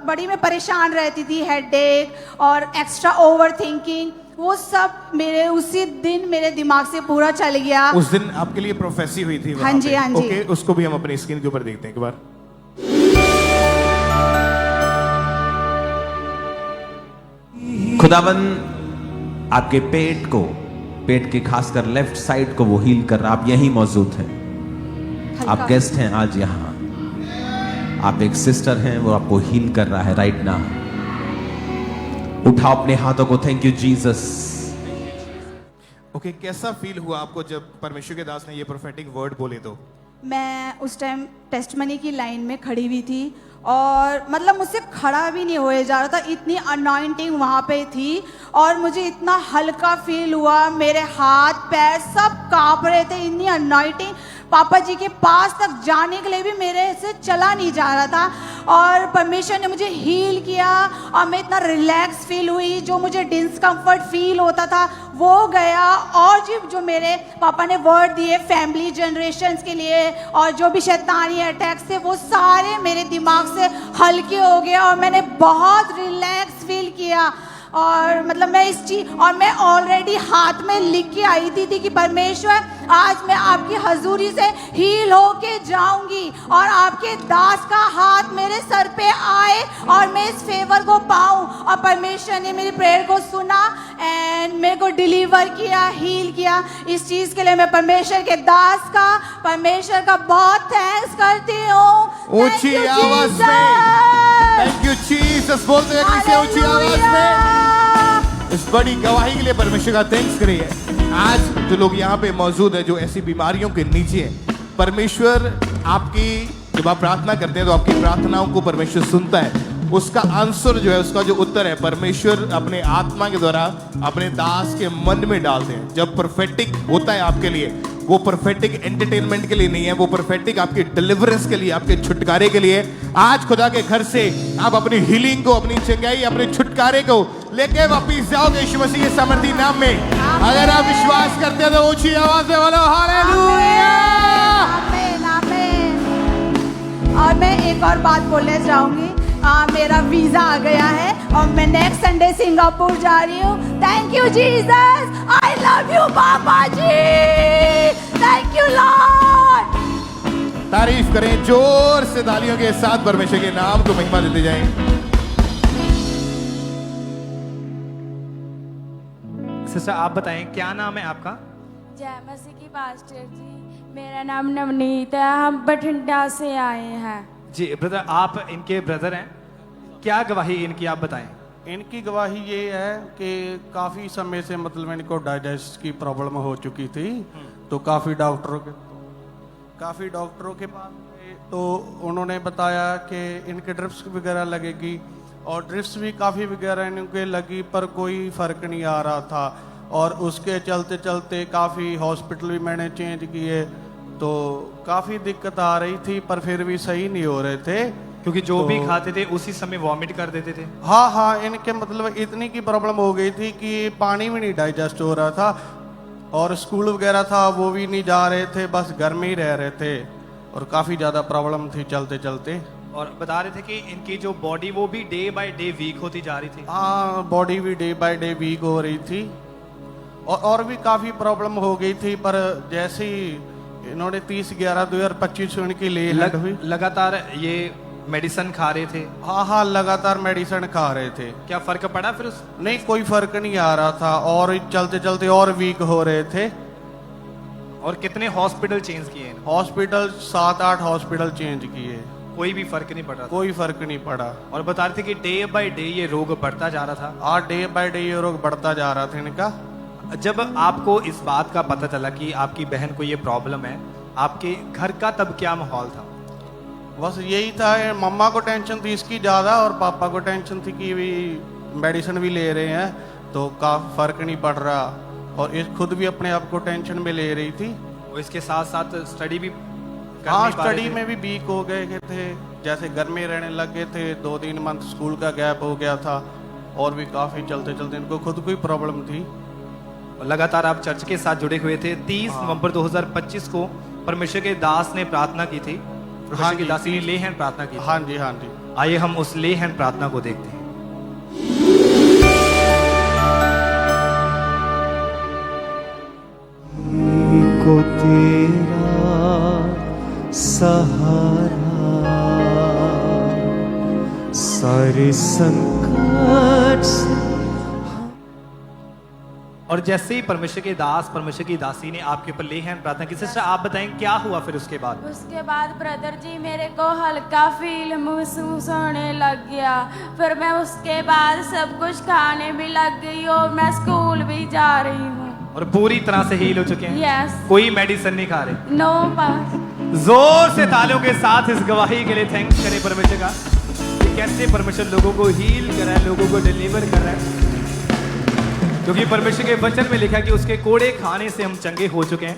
बड़ी मैं परेशान रहती थी, हेडेक और एक्स्ट्रा ओवर थिंकिंग, वो सब मेरे उसी दिन मेरे दिमाग से पूरा चल गया। उस दिन आपके लिए प्रोफेसी हुई थी? हाँ जी, हाँ जी। ओके, उसको भी हम अपनी स्क्रीन के ऊपर देखते हैं एक बार। खुदावन आपके पेट के खासकर लेफ्ट साइड को वो हील कर रहा। आप यहीं मौजूद हैं, आप गेस्ट हैं आज यहां। आप एक सिस्टर हैं, वो आपको हील कर रहा है राइट नाउ। उठाओ अपने हाथों को। Thank you Jesus. ओके, कैसा फील हुआ आपको जब परमेश्वर के दास ने ये प्रोफेटिक वर्ड बोले? तो मैं उस टाइम टेस्टमनी की लाइन में खड़ी हुई थी और मतलब मुझसे खड़ा भी नहीं होए जा रहा था, इतनी अनॉइंटिंग वहाँ पे थी और मुझे इतना हल्का फील हुआ। मेरे हाथ पैर सब कांप रहे थे, इतनी अनॉइंटिंग। पापा जी के पास तक जाने के लिए भी मेरे से चला नहीं जा रहा था और परमेश्वर ने मुझे हील किया और मैं इतना रिलैक्स फील हुई। जो मुझे डिस्कम्फर्ट फील होता था वो गया और जो मेरे पापा ने वर्ड दिए फैमिली जनरेशन्स के लिए और जो भी शैतानी अटैक्स थे वो सारे मेरे दिमाग से हल्के हो गए और मैंने बहुत रिलैक्स फील किया। और मतलब मैं इस चीज और मैं ऑलरेडी हाथ में लिख के आई थी कि परमेश्वर आज मैं आपकी हजूरी से हील होके जाऊंगी और आपके दास का हाथ मेरे सर पे आए और मैं इस फेवर को पाऊं। और परमेश्वर ने मेरी प्रेयर को सुना एंड मेरे को डिलीवर किया, हील किया। इस चीज के लिए मैं परमेश्वर के दास का, परमेश्वर का बहुत थैंक्स करती हूँ। ऊंची आवाज में थैंक यू जीसस बोलते हैं किसी ऊंची आवाज में। इस बड़ी गवाही के लिए परमेश्वर का थैंक्स करिए। आज जो लोग यहाँ पे मौजूद है जो ऐसी बीमारियों के नीचे हैं, परमेश्वर आपकी जब आप प्रार्थना करते हैं तो आपकी प्रार्थनाओं को परमेश्वर सुनता है। उसका आंसर जो है, उसका जो उत्तर है, परमेश्वर अपने आत्मा के द्वारा अपने दास के मन में डालते हैं। जब परफेक्टिक होता है आपके लिए, वो परफेक्टिक एंटरटेनमेंट के लिए नहीं है, वो परफेक्टिक आपकी डिलीवरेंस के लिए, आपके छुटकारे के लिए। आज खुदा के घर से आप अपनी हीलिंग को, अपनी चंगाई, अपने छुटकारे को लेके वापिस जाओगे यीशु मसीह के सामर्थी नाम में। अगर आप विश्वास करते हैं तो ऊंची आवाज से बोलो हालेलुया। आमीन, आमीन। और मैं एक और बात बोलना चाहूंगी। मेरा वीजा आ गया है और मैं नेक्स्ट संडे सिंगापुर जा रही हूँ। Thank you Jesus, I love you पापा जी, थैंक यू लॉर्ड। तारीफ करें जोर से तालियों के साथ, परमेश्वर के नाम को महिमा देते जाएं। सिस्टर आप बताएं क्या नाम है आपका? जय मसीह की पास्टर जी, मेरा नाम नवनीत है, हम बठिंडा से आए हैं। जी ब्रदर, आप इनके ब्रदर हैं, क्या गवाही इनकी आप बताएं? इनकी गवाही ये है कि काफ़ी समय से मतलब इनको डाइजेस्ट की प्रॉब्लम हो चुकी थी, तो काफ़ी डॉक्टरों के पास गए तो उन्होंने बताया कि इनके ड्रिप्स वगैरह लगेगी और ड्रिप्स भी काफ़ी वगैरह इनके लगी पर कोई फ़र्क नहीं आ रहा था। और उसके चलते चलते काफ़ी हॉस्पिटल भी मैंने चेंज किए तो काफ़ी दिक्कत आ रही थी पर फिर भी सही नहीं हो रहे थे, क्योंकि जो भी खाते थे उसी समय वॉमिट कर देते थे। हाँ, इनके मतलब इतनी की प्रॉब्लम हो गई थी कि पानी भी नहीं डाइजेस्ट हो रहा था और स्कूल वगैरह था वो भी नहीं जा रहे थे, बस घर में ही रह रहे थे और काफ़ी ज़्यादा प्रॉब्लम थी चलते चलते। और बता रहे थे कि इनकी जो बॉडी वो भी डे बाय डे वीक होती जा रही थी। हाँ, बॉडी भी डे बाय डे वीक हो रही थी और भी काफ़ी प्रॉब्लम हो गई थी। पर जैसे ही इन्होंने 30/11/2025 इनकी हुई, लगातार ये मेडिसिन खा रहे थे। हाँ, लगातार मेडिसिन खा रहे थे। क्या फर्क पड़ा फिर नहीं, कोई फर्क नहीं आ रहा था और चलते चलते और वीक हो रहे थे। और कितने हॉस्पिटल चेंज किए? हॉस्पिटल 7-8 हॉस्पिटल चेंज किए, कोई भी फर्क नहीं पड़ा? कोई फर्क नहीं पड़ा। और बता रहे थे कि डे बाय डे ये रोग बढ़ता जा रहा था। हाँ, डे बाय डे ये रोग बढ़ता जा रहा था इनका। जब आपको इस बात का पता चला कि आपकी बहन को ये प्रॉब्लम है, आपके घर का तब क्या माहौल था? बस यही था, मम्मा को टेंशन थी इसकी ज़्यादा और पापा को टेंशन थी कि भी मेडिसिन भी ले रहे हैं तो काफ़ी फ़र्क नहीं पड़ रहा और ये खुद भी अपने आप को टेंशन में ले रही थी। और इसके साथ साथ स्टडी भी स्टडी में भी वीक हो गए थे, जैसे घर में रहने लग गए थे। 2-3 मंथ स्कूल का गैप हो गया था और भी काफ़ी चलते चलते इनको खुद को ही प्रॉब्लम थी। लगातार आप चर्च के साथ जुड़े हुए थे। 30 नवंबर 2025 को परमेश्वर के दास ने प्रार्थना की थी। परमेश्वर के दास ने ले हैंड प्रार्थना की। हाँ जी। आइए हम उस ले हैंड प्रार्थना को देखते हैं। को तेरा सहारा सारे संकट से और जैसे ही परमेश्वर के दास परमेश्वर की दासी ने आपके ऊपर ले हैंड प्रार्थना की, सिस्टर आप बताएं क्या हुआ फिर उसके बाद? उसके बाद ब्रदर जी मेरे को हल्का फील महसूस होने लग गया। फिर मैं उसके बाद सब कुछ खाने भी लग गई और मैं स्कूल भी जा रही हूँ। और पूरी तरह से हील हो चुके हैं? यस। कोई मेडिसिन नहीं खा रहे? नो पास। जोर से तालियों के साथ इस गवाही के लिए थैंक्स करें परमेश्वर का कि कैसे परमेश्वर लोगों को हील कर रहा है, लोगों को डिलीवर कर रहा है। क्योंकि परमेश्वर के वचन में लिखा है कि उसके कोड़े खाने से हम चंगे हो चुके हैं।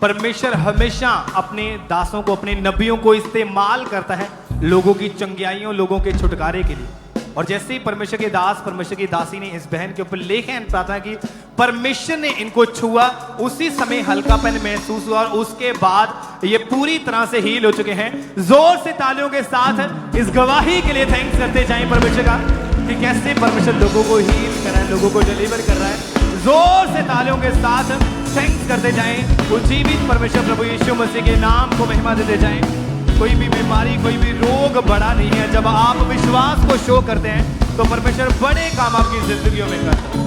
परमेश्वर हमेशा अपने दासों को, अपने नबियों को इस्तेमाल करता है लोगों की चंगियाइयों, लोगों के छुटकारे के लिए। और जैसे ही परमेश्वर के दास परमेश्वर की दासी ने इस बहन के ऊपर लेकर प्रार्थना की, परमेश्वर ने इनको छुआ, उसी समय हल्कापन महसूस हुआ और उसके बाद ये पूरी तरह से हील हो चुके हैं। जोर से तालियों के साथ इस गवाही के लिए थैंक्स करते जाएं परमेश्वर का कि कैसे परमेश्वर लोगों को हील कर रहा है, लोगों को डिलीवर कर रहा है। जोर से तालियों के साथ थैंक्स करते जाएं। उज्जीवित परमेश्वर प्रभु यीशु मसीह के नाम को महिमा देते जाएं। कोई भी बीमारी, कोई भी रोग बड़ा नहीं है। जब आप विश्वास को शो करते हैं तो परमेश्वर बड़े काम आपकी जिंदगियों में करता है।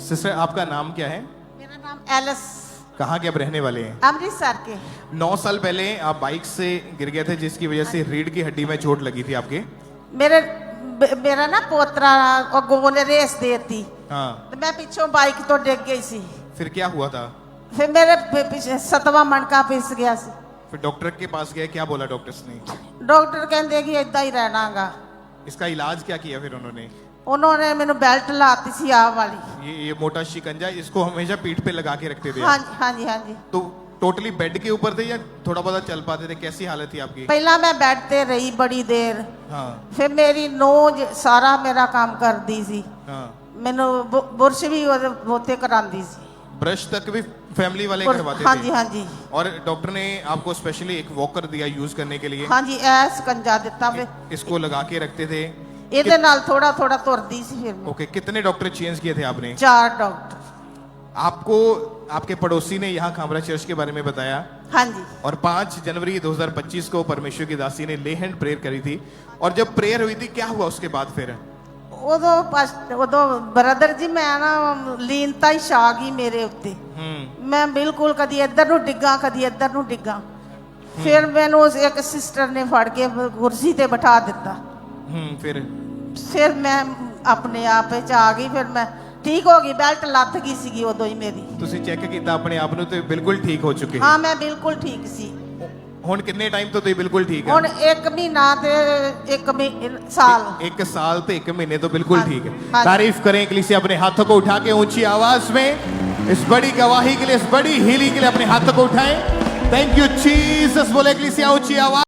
सिस्टर आपका नाम क्या है? मेरा नाम एलिस। कहाँ के आप रहने वाले हैं? अमृतसर के। 9 साल पहले आप बाइक से गिर गए थे जिसकी वजह से रीढ़ की हड्डी में चोट लगी थी आपके। मेरा ना पोतरा और गोगो ने रेस देती। हाँ। तो मैं पीछे बाइक तो डिग गई सी। फिर क्या हुआ था? फिर मेरे पीछे 7वां मणका पिस गया सी। फिर डॉक्टर के पास गए, क्या बोला डॉक्टर्स ने? डॉक्टर कहते कि इदा ही रहनागा। इसका इलाज क्या किया फिर उन्होंने? उन्होंने मैंने बेल्ट लाती सी आ वाली। ये मोटा शिकंजा, इसको हमेशा पीठ पे लगा के रखते थे? हाँ जी, हाँ जी, हाँ जी। तो टोटली बेड के ऊपर थे या थोड़ा बहुत चल पाते थे? कैसी हालत थी आपकी? पहला मैं बेड पे रही बड़ी देर। हाँ। फिर मेरी नोज सारा मेरा काम कर दी सी। हाँ। मैंने बुरश भी होते करांदी सी। ब्रश तक भी फैमिली वाले करवाते हाँ थे? जी, हाँ जी। और डॉक्टर ने आपको स्पेशली एक वॉकर दिया यूज करने के लिए? हाँ जी, ऐस कंजा दिता। फिर इसको लगा के रखते थे? ਇਹਦੇ ਨਾਲ ਥੋੜਾ ਥੋੜਾ ਤੁਰਦੀ ਸੀ ਫਿਰ। ओके, कितने डॉक्टर चेंज किए थे आपने? 4 डॉक्टर। आपको आपके पड़ोसी ने यहाँ खामरा चर्च के बारे में बताया? हाँ जी। और 5 जनवरी 2025 को परमेश्वर की दासी ने ले हैंड प्रेयर करी थी। और जब प्रेयर हुई थी क्या हुआ उसके बाद फिर? ਉਦੋਂ ਬ੍ਰਦਰ ਜੀ ਮੈਂ ਨਾ ਲੀਨਤਾ ਹੀ ਛਾ ਗਈ ਮੇਰੇ ਉੱਤੇ। ਮੈਂ ਬਿਲਕੁਲ ਕਦੀ ਇੱਧਰ ਨੂੰ ਡਿੱਗਾ, ਕਦੀ ਇੱਧਰ ਨੂੰ ਡਿੱਗਾ। ਫਿਰ ਮੈਨੂੰ ਇੱਕ ਸਿਸਟਰ ਨੇ ਫੜ ਕੇ ਕੁਰਸੀ ਤੇ ਬਿਠਾ ਦਿੱਤਾ। ਫਿਰ ਮੈਂ ਆਪਣੇ ਆਪ ਵਿੱਚ ਆ ਗਈ। ਫਿਰ ਮੈਂ ਠੀਕ ਹੋ ਗਈ, ਬੈਲਟ ਲੱਥ ਗਈ ਸੀਗੀ ਉਦੋਂ ਹੀ ਮੇਰੀ। ਤੁਸੀਂ ਚੈੱਕ ਕੀਤਾ ਆਪਣੇ ਆਪ ਨੂੰ ਤੇ ਬਿਲਕੁਲ ਠੀਕ ਹੋ ਚੁੱਕੇ? ਹਾਂ, ਮੈਂ ਬਿਲਕੁਲ ਠੀਕ ਸੀ। ਹੁਣ ਕਿੰਨੇ ਟਾਈਮ ਤੋਂ ਤੁਸੀਂ ਬਿਲਕੁਲ ਠੀਕ ਹੈ? ਹੁਣ 1 ਮਹੀਨਾ ਤੇ 1 साल। 1 साल तो 1 महीने तो बिल्कुल ठीक है। तारीफ करें कलीसिया, अपने हाथों को उठा के ऊंची आवाज में इस बड़ी गवाही के लिए, इस बड़ी हीलिंग के लिए अपने हाथों को उठाएं। थैंक यू जीसस बोले कलीसिया ऊंची आवाज।